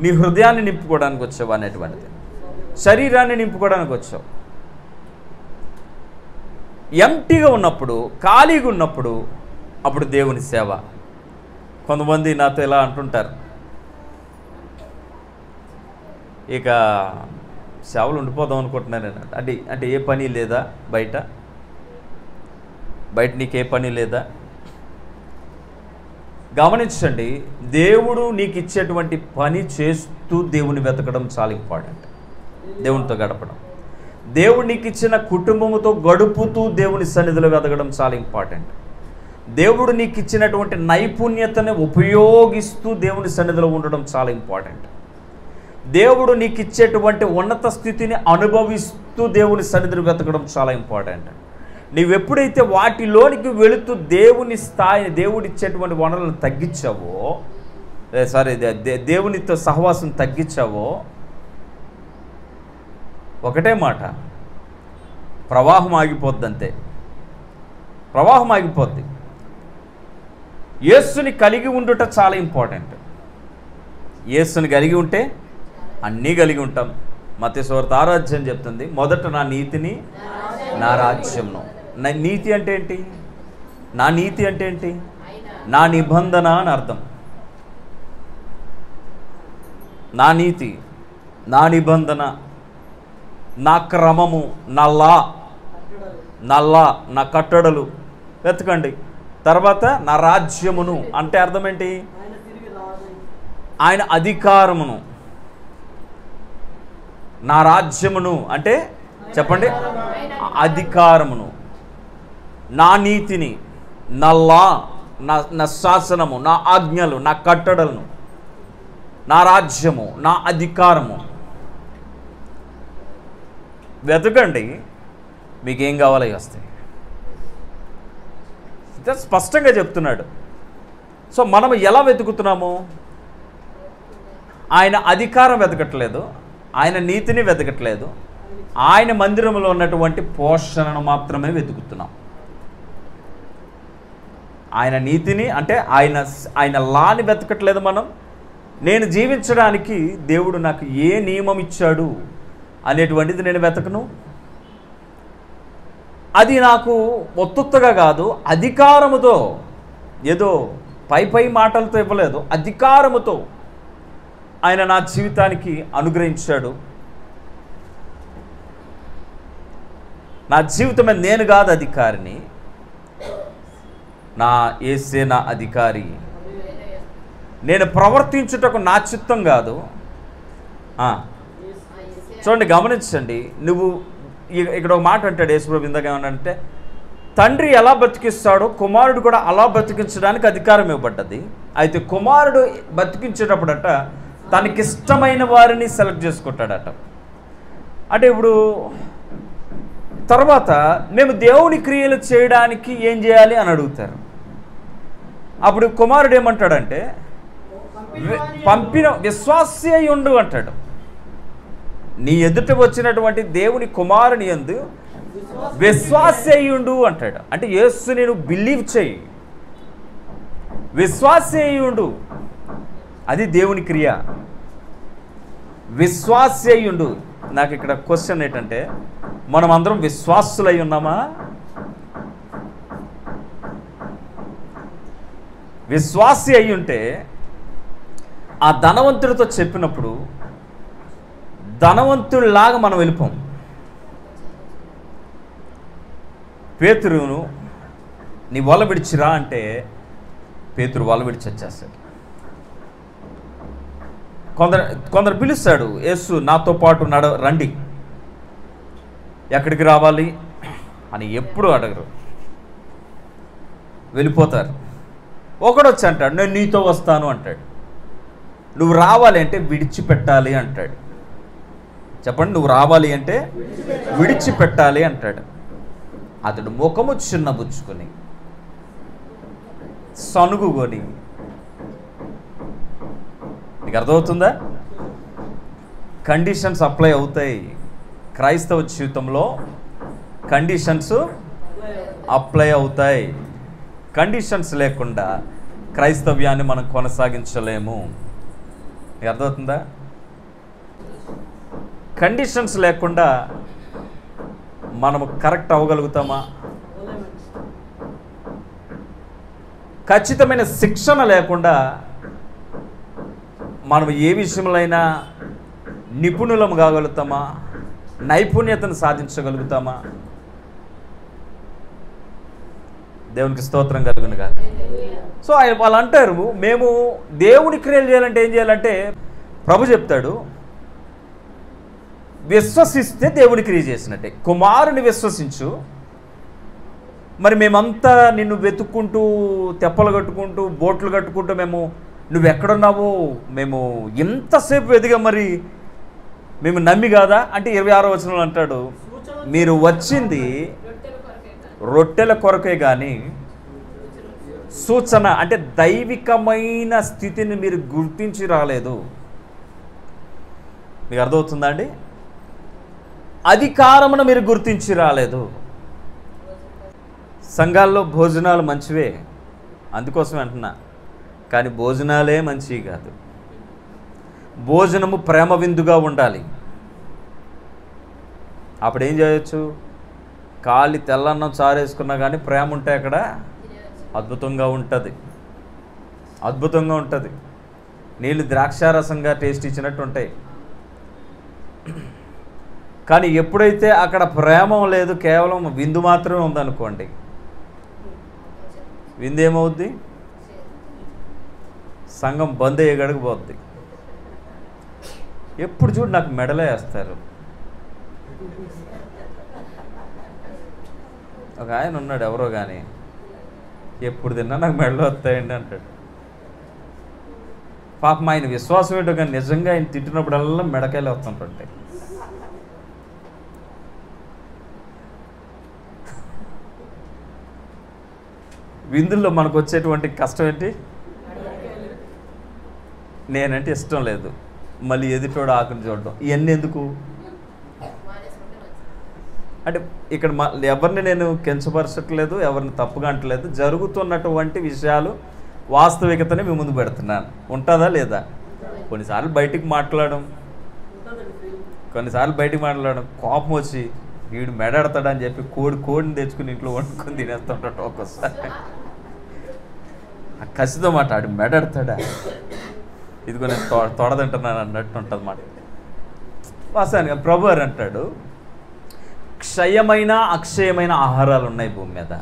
నీ హృదయాన్ని నింపుకోవడానికి వచ్చావా అనేటువంటిది. శరీరాన్ని నింపుకోవడానికి వచ్చావు. ఎంటీగా ఉన్నప్పుడు, ఖాళీగా ఉన్నప్పుడు అప్పుడు దేవుని సేవ. కొంతమంది నాతో ఇలా అంటుంటారు, ఇక సేవలు ఉండిపోదాం అనుకుంటున్నాను. అంటే ఏ పని లేదా బయట నీకే పని లేదా? గమనించండి, దేవుడు నీకు ఇచ్చేటువంటి పని చేస్తూ దేవుని వెతకడం చాలా ఇంపార్టెంట్. దేవునితో గడపడం, దేవుడు నీకు ఇచ్చిన కుటుంబంతో గడుపుతూ దేవుని సన్నిధిలో వెతకడం చాలా ఇంపార్టెంట్. దేవుడు నీకు ఇచ్చినటువంటి నైపుణ్యతని ఉపయోగిస్తూ దేవుని సన్నిధిలో ఉండడం చాలా ఇంపార్టెంట్. దేవుడు నీకు ఇచ్చేటువంటి ఉన్నత స్థితిని అనుభవిస్తూ దేవుని సన్నిధిని వెతకడం చాలా ఇంపార్టెంట్. నీవెప్పుడైతే వాటిలోనికి వెళుతూ దేవుని స్థాయిని, దేవుడు ఇచ్చేటువంటి వనరులను తగ్గించావో, దేవునితో సహవాసం తగ్గించావో, ఒకటే మాట, ప్రవాహం ఆగిపోద్ది. అంతే, ప్రవాహం ఆగిపోద్ది. యేసుని కలిగి ఉండుట చాలా ఇంపార్టెంట్. యేసుని కలిగి ఉంటే అన్నీ కలిగి ఉంటాం. మత్తయి సువార్త 6వ అధ్యాయం చెప్తుంది, మొదట నా నీతిని, నా రాజ్యంను. నా నీతి అంటే ఏంటి? నా నీతి అంటే ఏంటి? నా నిబంధన అని అర్థం. నా నీతి, నా నిబంధన, నా క్రమము, నా లా, నా కట్టడలు వెతకండి. తర్వాత నా రాజ్యమును అంటే అర్థం ఏంటి? ఆయన అధికారమును. నా రాజ్యమును అంటే చెప్పండి, అధికారమును. నా నీతిని, నా లా, నా శాసనము, నా ఆజ్ఞలు, నా కట్టడలను, నా రాజ్యము, నా అధికారము వెతకండి, మీకేం కావాలో వస్తాయి. స్పష్టంగా చెప్తున్నాడు. సో మనం ఎలా వెతుకుతున్నాము? ఆయన అధికారం వెతకట్లేదు, ఆయన నీతిని వెతకట్లేదు, ఆయన మందిరంలో ఉన్నటువంటి పోషణను మాత్రమే వెతుకుతున్నాం. ఆయన నీతిని అంటే ఆయన లాని వెతకట్లేదు మనం. నేను జీవించడానికి దేవుడు నాకు ఏ నియమం ఇచ్చాడు అనేటువంటిది నేను వెతకను. అది నాకు ఒత్తుత్తగా కాదు, అధికారముతో, ఏదో పై మాటలతో ఇవ్వలేదు, అధికారముతో ఆయన నా జీవితానికి అనుగ్రహించాడు. నా జీవితమే, నేను కాదు అధికారిని, నా యేసే నా అధికారి. నేను ప్రవర్తించుటకు నా చిత్తం కాదు. చూడండి, గమనించండి. నువ్వు ఇక్కడ ఒక మాట అంటాడు యేసుప్రభు ఇందాక, ఏమనంటే తండ్రి ఎలా బతికిస్తాడో కుమారుడు కూడా అలా బతికించడానికి అధికారం ఇవ్వబడ్డది. అయితే కుమారుడు బతికించేటప్పుడట తనకిష్టమైన వారిని సెలెక్ట్ చేసుకుంటాడట. అంటే ఇప్పుడు తర్వాత మేము దేవుని క్రియలు చేయడానికి ఏం చేయాలి అని అడుగుతారు. అప్పుడు కుమారుడు ఏమంటాడంటే పంపిన విశ్వాసి అయి ఉండు అంటాడు. నీ ఎదుట వచ్చినటువంటి దేవుని కుమారుని యందు విశ్వాసి అయి ఉండు అంటాడు. అంటే యేసుని నువ్వు బిలీవ్ చేయి, విశ్వాసి అయి ఉండు, అది దేవుని క్రియ. విశ్వాసి అయి ఉండు. నాకు ఇక్కడ క్వశ్చన్ ఏంటంటే, మనం అందరం విశ్వాసులై ఉన్నామా? విశ్వాసి అయి ఉంటే ఆ ధనవంతుడితో చెప్పినప్పుడు ధనవంతుడిలాగా మనం వెళ్ళిపోం. పేతురును నీ వల విడిచిరా అంటే పేతురు వల విడిచి వచ్చేస్తాడు. కొందరు పిలుస్తాడు యేసు, నాతో పాటు రండి. ఎక్కడికి రావాలి అని ఎప్పుడు అడగరు, వెళ్ళిపోతారు. ఒకడు వచ్చి అంటాడు, నేను నీతో వస్తాను అంటాడు. నువ్వు రావాలి అంటే విడిచిపెట్టాలి అంటాడు. చెప్పండి, నువ్వు రావాలి అంటే విడిచిపెట్టాలి అంటాడు. అతడు ముఖము చిన్నబుచ్చుకొని సనుగుకొని, నీకు అర్థమవుతుందా? కండిషన్స్ అప్లై అవుతాయి. క్రైస్తవ జీవితంలో కండిషన్స్ అప్లై అవుతాయి. కండిషన్స్ లేకుండా క్రైస్తవ్యాన్ని మనం కొనసాగించలేము. నీకు అర్థమవుతుందా? కండిషన్స్ లేకుండా మనము కరెక్ట్ అవ్వగలుగుతామా? ఖచ్చితమైన శిక్షణ లేకుండా మనం ఏ విషయంలో నిపుణులం కాగలుగుతామా? నైపుణ్యతను సాధించగలుగుతామా? దేవునికి స్తోత్రం కలుగునుగా. సో వాళ్ళు అంటారు, మేము దేవుని క్రియలు చేయాలంటే ఏం చేయాలంటే ప్రభు చెప్తాడు, విశ్వసిస్తే దేవుని క్రియ చేసినట్టే. కుమారుని విశ్వసించు. మరి మేమంతా నిన్ను వెతుక్కుంటూ, తెప్పలు కట్టుకుంటూ, బోట్లు కట్టుకుంటూ నువ్వు ఎక్కడున్నావు మేము ఎంతసేపు వెతిగా, మరి మేము నమ్మి కాదా అంటే 26వ వచనంలో అంటాడు, మీరు వచ్చింది రొట్టెల కొరకే కానీ సూచన అంటే దైవికమైన స్థితిని మీరు గుర్తించి రాలేదు. మీకు అర్థమవుతుందా అండి? అధికారమును మీరు గుర్తించి రాలేదు. సంఘాల్లో భోజనాలు మంచివే, అందుకోసం అంటున్నా, కానీ భోజనాలే మంచివి కాదు. భోజనము ప్రేమ విందుగా ఉండాలి. అప్పుడు ఏం చేయొచ్చు? కాలి తెల్లన్నం చారేసుకున్నా కానీ ప్రేమ ఉంటే అక్కడ అద్భుతంగా ఉంటుంది, అద్భుతంగా ఉంటుంది. నీళ్ళు ద్రాక్షారసంగా టేస్ట్ ఇచ్చినట్టు ఉంటాయి. కానీ ఎప్పుడైతే అక్కడ ప్రేమ లేదు, కేవలం విందు మాత్రమే ఉందనుకోండి, విందు ఏమవుద్ది? సంఘం బంద్ అయ్యేగడికి పోద్ది. ఎప్పుడు చూడు నాకు మెడలే వేస్తారు. ఒక ఆయన ఉన్నాడు, ఎవరో కానీ, ఎప్పుడు తిన్నా నాకు మెడలు వస్తాయండి అంటాడు. పాపం ఆయన విశ్వాసం ఏంటో కానీ నిజంగా ఆయన తిట్టినప్పుడల్లా మెడకాయలు వస్తుంటాయి. విందుల్లో మనకు వచ్చేటువంటి కష్టం ఏంటి? నేనంటే ఇష్టం లేదు, మళ్ళీ ఎదుటోడు ఆకుని చూడడం, ఇవన్నీ ఎందుకు అంటే ఇక్కడ ఎవరిని నేను కించపరచట్లేదు, ఎవరిని తప్పుగా అంటలేదు. జరుగుతున్నటువంటి విషయాలు వాస్తవికతని మీ ముందు పెడుతున్నాను. ఉంటుందా లేదా? కొన్నిసార్లు బయటికి మాట్లాడడం, కోపం వచ్చి వీడు మెడాడతాడని చెప్పి కోడిని తెచ్చుకుని ఇంట్లో వండుకొని తినేస్తుంటాడు. ఒక్కోసారి కసితో మాట్లాడి మెడాడతాడా, ఇదిగో నేను తొడదంటున్నాను అన్నట్టు ఉంటుంది మాట. వాస్తవానికి ప్రభు గారు అంటాడు, క్షయమైన అక్షయమైన ఆహారాలు ఉన్నాయి భూమి మీద.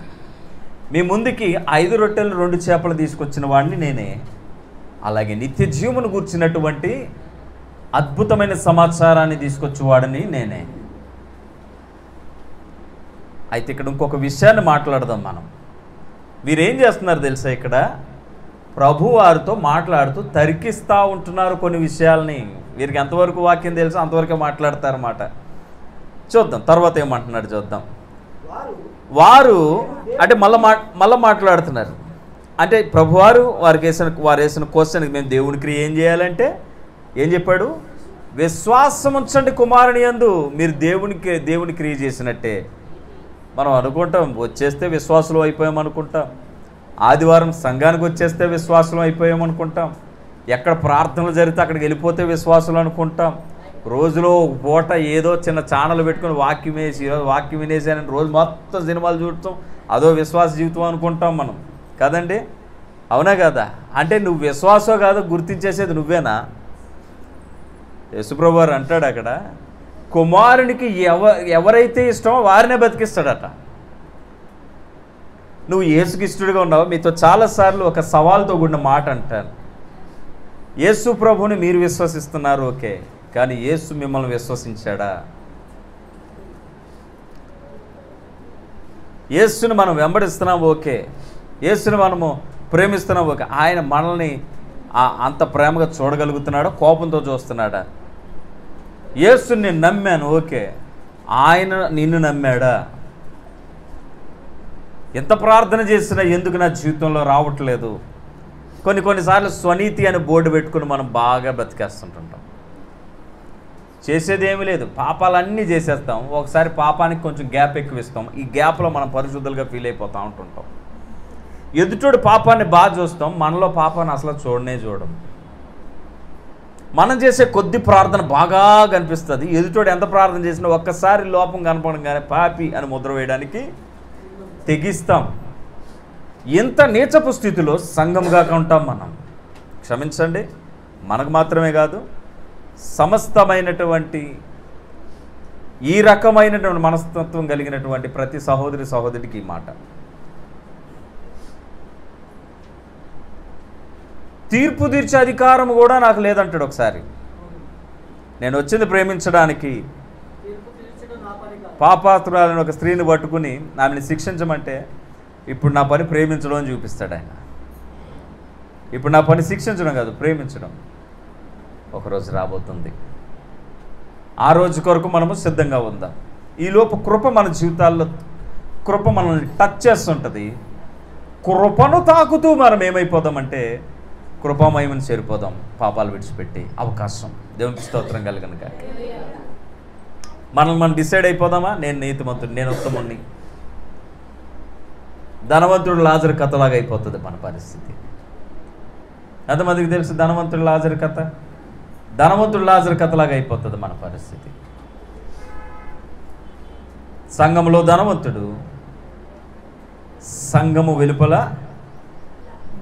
మీ ముందుకి 5 రొట్టెలు 2 చేపలు తీసుకొచ్చిన వాడిని నేనే. అలాగే నిత్య జీవమును గూర్చినటువంటి అద్భుతమైన సమాచారాన్ని తీసుకొచ్చేవాడిని నేనే. అయితే ఇక్కడ ఇంకొక విషయాన్ని మాట్లాడదాం మనం. వీరేం చేస్తున్నారు తెలుసా? ఇక్కడ ప్రభు వారితో మాట్లాడుతూ తర్కిస్తూ ఉంటున్నారు కొన్ని విషయాల్ని. వీరికి ఎంతవరకు వాక్యం తెలుసో అంతవరకే మాట్లాడతారన్నమాట. చూద్దాం తర్వాత ఏమంటున్నాడు చూద్దాం. వారు అంటే మళ్ళీ మాట్లాడుతున్నారు. అంటే ప్రభువారు వారు వేసిన క్వశ్చన్కి మేము దేవుని క్రియ ఏం చేయాలంటే ఏం చెప్పాడు? విశ్వాసం ఉంచండి కుమారుని యందు, మీరు దేవుని క్రియ చేసినట్టే. మనం అనుకుంటాం వచ్చేస్తే విశ్వాసులు అయిపోయామనుకుంటాం, ఆదివారం సంఘానికి వచ్చేస్తే విశ్వాసులు అయిపోయామనుకుంటాం, ఎక్కడ ప్రార్థనలు జరిగితే అక్కడికి వెళ్ళిపోతే విశ్వాసులు అనుకుంటాం, రోజులో ఒక పూట ఏదో చిన్న ఛానల్ పెట్టుకుని వాక్యం వేసి ఈరోజు వాక్యం వినేసానని రోజు మొత్తం సినిమాలు చూడటం అదో విశ్వాస జీవితం అనుకుంటాం మనం కదండి. అవునా కదా? అంటే నువ్వు విశ్వాసం కాదు గుర్తించేసేది నువ్వేనా? యేసుప్రభు వారు అంటాడు అక్కడ, కుమారునికి ఎవరైతే ఇష్టమో వారినే బతికిస్తాడట. నువ్వు యేసుకి ఇష్టడుగా ఉన్నావు. మీతో చాలాసార్లు ఒక సవాల్తో కూడిన మాట అంటాను. యేసు ప్రభుని మీరు విశ్వసిస్తున్నారు, ఓకే, కానీ యేసు మిమ్మల్ని విశ్వసించాడా? యేసుని మనం వెంబడిస్తున్నాం, ఓకే, యేసుని మనము ప్రేమిస్తున్నాం, ఓకే, ఆయన మనల్ని అంత ప్రేమగా చూడగలుగుతున్నాడా? కోపంతో చూస్తున్నాడా? యేసుని నేను నమ్మాను, ఓకే, ఆయన నిన్ను నమ్మాడా? ఎంత ప్రార్థన చేసినా ఎందుకు నా జీవితంలో రావట్లేదు? కొన్నిసార్లు స్వనీతి అని బోర్డు పెట్టుకుని మనం బాగా బతికేస్తుంటుంటాం. చేసేది ఏమీ లేదు, పాపాలన్నీ చేసేస్తాం. ఒకసారి పాపానికి కొంచెం గ్యాప్ ఎక్కువ ఇస్తాం. ఈ గ్యాప్లో మనం పరిశుద్ధులుగా ఫీల్ అయిపోతూ ఉంటుంటాం. ఎదుటోడు పాపాన్ని బాగా చూస్తాం, మనలో పాపాన్ని అసలు చూడం. మనం చేసే కొద్ది ప్రార్థన బాగా కనిపిస్తుంది. ఎదుటోడు ఎంత ప్రార్థన చేసినా ఒక్కసారి లోపం కనపడంగానే పాపి అని ముద్ర వేయడానికి తెగిస్తాం. ఇంత నీచపు స్థితిలో సంఘముగా ఉంటాం మనం. క్షమించండి, మనకు మాత్రమే కాదు, సమస్తమైనటువంటి ఈ రకమైనటువంటి మనస్తత్వం కలిగినటువంటి ప్రతి సహోదరికి ఈ మాట. తీర్పు తీర్చే అధికారం కూడా నాకు లేదంటాడు. ఒకసారి నేను వచ్చింది ప్రేమించడానికి, పాపాత్రురాలని ఒక స్త్రీని పట్టుకుని ఆమెను శిక్షించమంటే ఇప్పుడు నా పని ప్రేమించడం అని చూపిస్తాడు ఆయన. ఇప్పుడు నా పని శిక్షించడం కాదు, ప్రేమించడం. ఒకరోజు రాబోతుంది, ఆ రోజు కొరకు మనము సిద్ధంగా ఉందాం. ఈలోపు కృప మన జీవితాల్లో, కృప మనల్ని టచ్ చేస్తుంటుంది. కృపను తాకుతూ మనం ఏమైపోదామంటే కృపామయమని చేరిపోదాం, పాపాలు విడిచిపెట్టి అవకాశం. దేవునికి స్తోత్రం కలుగునుగా. మనం డిసైడ్ అయిపోదామా? నేను నీతిమంతుడు, నేను ఉత్తముణ్ణి. ధనవంతుడు లాజరు కథలాగా అయిపోతుంది మన పరిస్థితి. ఎంతమందికి తెలుసు ధనవంతుడు లాజరు కథ? ధనవంతుడు లాజరు కథలాగా అయిపోతుంది మన పరిస్థితి. సంఘములో ధనవంతుడు, సంఘము వెలుపల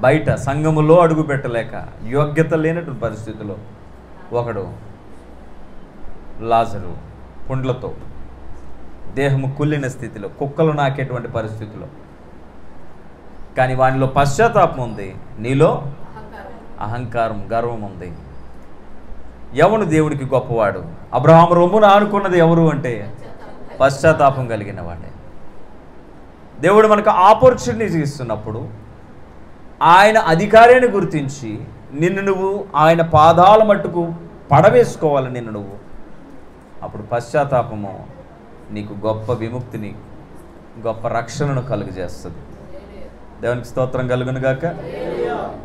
బయట, సంఘములో అడుగు పెట్టలేక యోగ్యత లేనటువంటి పరిస్థితిలో ఒకడు లాజరు, పుండ్లతో, దేహము కుళ్ళిన స్థితిలో, కుక్కలు నాకేటువంటి పరిస్థితిలో. కానీ వానిలో పశ్చాత్తాపం ఉంది, నీలో అహంకారం, గర్వం ఉంది. ఎవను దేవుడికి గొప్పవాడు? అబ్రహాము రొమ్మును ఆనుకున్నది ఎవరు అంటే పశ్చాత్తాపం కలిగిన వాడే. దేవుడు మనకు ఆపర్చునిటీ ఇస్తున్నప్పుడు ఆయన అధికారాన్ని గుర్తించి నిన్ను నువ్వు ఆయన పాదాల మట్టుకు పడవేసుకోవాలి. నిన్ను నువ్వు అప్పుడు పశ్చాత్తాపము నీకు గొప్ప విముక్తిని, గొప్ప రక్షణను కలుగజేస్తుంది. దేవునికి స్తోత్రం కలుగును గాక.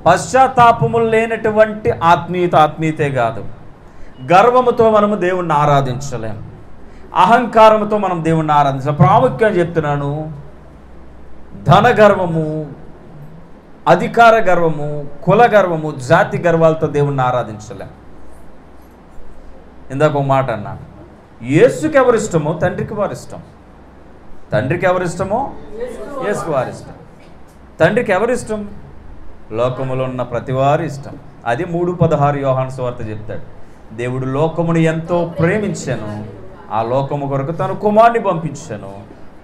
పశ్చాత్తాపము లేనటువంటి ఆత్మీయతే కాదు. గర్వముతో మనము దేవుణ్ణి ఆరాధించలేము, అహంకారముతో మనం దేవుణ్ణి ఆరాధించలేము. ప్రాముఖ్యంగా చెప్తున్నాను, ధన గర్వము, అధికార గర్వము, కుల గర్వము, జాతి గర్వాలతో దేవుణ్ణి ఆరాధించలేము. ఇందాక ఒక మాట అన్నాను, యేసుకి ఎవరిష్టమో తండ్రికి వారిష్టం. తండ్రికి ఎవరిష్టమో యేసుకి వారిష్టం. తండ్రికి ఎవరిష్టం? లోకములో ఉన్న ప్రతివారి ఇష్టం. అది 3:16 యోహాను సువార్త చెప్తాడు. దేవుడు లోకమును ఎంతో ప్రేమించాను, ఆ లోకము కొరకు తన కుమారుని పంపించాను.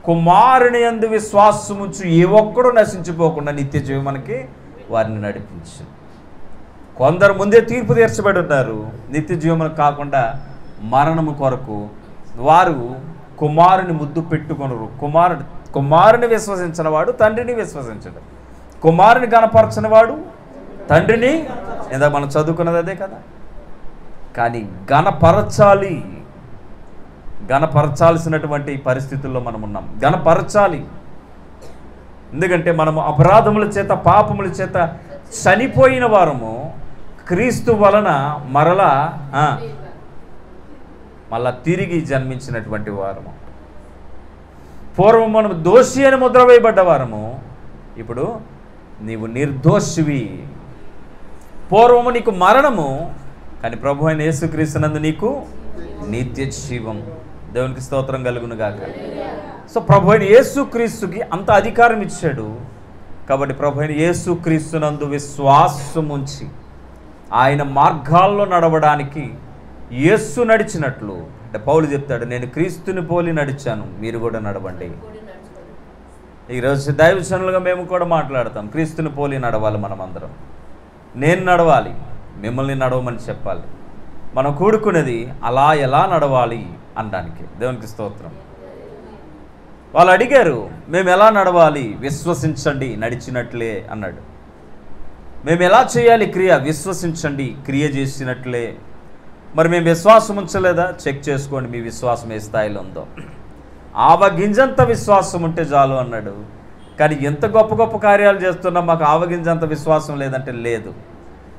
కుమారుని యందు విశ్వాసముంచు ఏ ఒక్కడూ నశించిపోకుండా నిత్య జీవమునకి వారిని నడిపించాను. కొందరు ముందే తీర్పు తీర్చబడి ఉన్నారు, నిత్య జీవమునకు కాకుండా మరణము కొరకు. వారు కుమారుని ముద్దు పెట్టుకొనరు. కుమారుని విశ్వసించిన వాడు తండ్రిని విశ్వసించడు. కుమారుని గణపరచని వాడు తండ్రిని, ఏదో మనం చదువుకున్నది అదే కదా. కానీ గణపరచాల్సినటువంటి పరిస్థితుల్లో మనం ఉన్నాం. గణపరచాలి, ఎందుకంటే మనము అపరాధముల చేత, పాపముల చేత చనిపోయిన వారము, క్రీస్తు వలన మళ్ళా తిరిగి జన్మించినటువంటి వారము. పూర్వం మనం దోషి అని ముద్ర వేయబడ్డ వారము, ఇప్పుడు నీవు నిర్దోషివి. పూర్వము నీకు మరణము, కానీ ప్రభు అయిన యేసుక్రీస్తునందు నీకు నిత్య జీవం. దేవునికి స్తోత్రం కలుగును గాక. సో ప్రభు అయిన యేసుక్రీస్తుకి అంత అధికారం ఇచ్చాడు, కాబట్టి ప్రభువైన యేసుక్రీస్తునందు విశ్వాసముంచి ఆయన మార్గాల్లో నడవడానికి యేసు నడిచినట్లు, అంటే పౌలు చెప్తాడు, నేను క్రీస్తుని పోలి నడిచాను, మీరు కూడా నడవండి. ఈరోజు దైవజనులుగా మేము కూడా మాట్లాడతాం, క్రీస్తుని పోలి నడవాలి. మనమందరం నేను నడవాలి, మిమ్మల్ని నడవమని చెప్పాలి. మనం కూడుకునేది అలా ఎలా నడవాలి అనడానికి. దేవునికి స్తోత్రం. వాళ్ళు అడిగారు, మేము ఎలా నడవాలి? విశ్వసించండి, నడిచినట్లే అన్నాడు. మేము ఎలా చేయాలి క్రియ? విశ్వసించండి, క్రియ చేసినట్లే. మరి మేము విశ్వాసం ఉంచలేదా? చెక్ చేసుకోండి మీ విశ్వాసం ఏ స్థాయిలో ఉందో. ఆవగింజంత విశ్వాసం ఉంటే చాలు అన్నాడు. కానీ ఎంత గొప్ప గొప్ప కార్యాలు చేస్తున్నా మాకు ఆవగింజంత విశ్వాసం లేదంటే లేదు.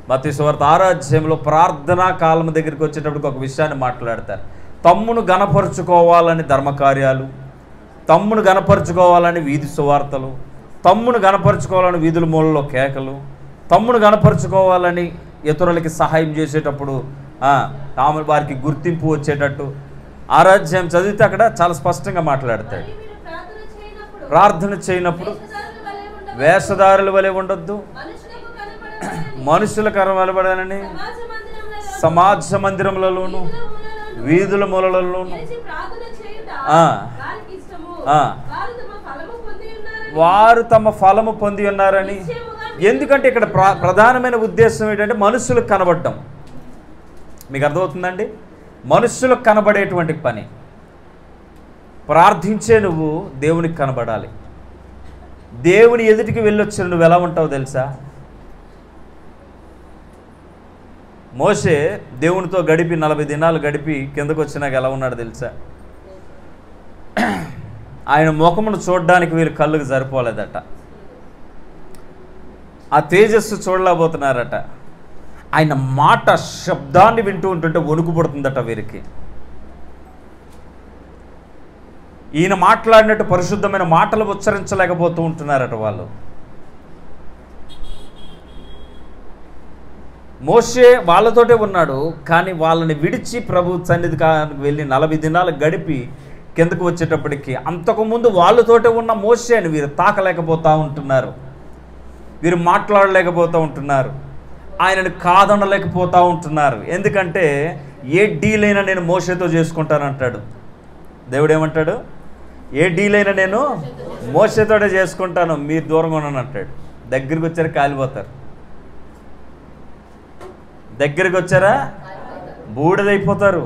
మత్తయి సువార్త 6వ అధ్యాయంలో ప్రార్థనా కాలం దగ్గరికి వచ్చేటప్పటికి ఒక విషయాన్ని మాట్లాడతారు. తమ్మును గణపరుచుకోవాలని ధర్మకార్యాలు, తమ్మును గణపరుచుకోవాలని వీధి సువార్తలు, తమ్మును గణపరుచుకోవాలని వీధుల మూలలో కేకలు, తమ్మును గణపరుచుకోవాలని ఇతరులకి సహాయం చేసేటప్పుడు వారికి గుర్తింపు వచ్చేటట్టు 6వ అధ్యాయం చదివితే అక్కడ చాలా స్పష్టంగా మాట్లాడతాడు. ప్రార్థన చేయనప్పుడు వేషధారుల వలె ఉండొద్దు, మనుషుల కనబడాలని సమాజ మందిరములలోను వీధుల మూలలలోను వారు తమ ఫలము పొంది ఉన్నారని. ఎందుకంటే ఇక్కడ ప్రధానమైన ఉద్దేశం ఏంటంటే మనుషులకు కనబడటం. మీకు అర్థమవుతుందండి? మనుషులకు కనబడేటువంటి పని. ప్రార్థించే నువ్వు దేవునికి కనబడాలి. దేవుని ఎదుటికి వెళ్ళొచ్చిన నువ్వు ఎలా ఉంటావు తెలుసా? మోషే దేవునితో గడిపి 40 దినాలు గడిపి కిందకు వచ్చినాక ఎలా ఉన్నాడు తెలుసా? ఆయన ముఖమును చూడడానికి వీళ్ళు కళ్ళుకు సరిపోలేదట. ఆ తేజస్సు చూడలేకపోతున్నారట. ఆయన మాట శబ్దాన్ని వింటూ ఉంటుంటే వణుకు పుడుతుందట వీరికి. ఈయన మాట్లాడినట్టు పరిశుద్ధమైన మాటలు ఉచ్చరించలేకపోతూ ఉంటున్నారట వాళ్ళు. మోషే వాళ్ళతోటే ఉన్నాడు, కానీ వాళ్ళని విడిచి ప్రభు సన్నిధికి వెళ్ళి 40 దినాలు గడిపి కిందకు వచ్చేటప్పటికి అంతకుముందు వాళ్ళతోటే ఉన్న మోషేని వీరు తాకలేకపోతూ ఉంటున్నారు, వీరు మాట్లాడలేకపోతూ ఉంటున్నారు, ఆయనను కాదనలేకపోతూ ఉంటున్నారు. ఎందుకంటే ఏ డీల్ అయినా నేను మోషేతో చేసుకుంటానంటాడు దేవుడు. ఏమంటాడు? ఏ డీల్ అయినా నేను మోషేతోటే చేసుకుంటాను, మీరు దూరంగా ఉన్నాను అంటాడు. దగ్గరికి వచ్చారా కాలిపోతారు, దగ్గరికి వచ్చారా బూడిదైపోతారు.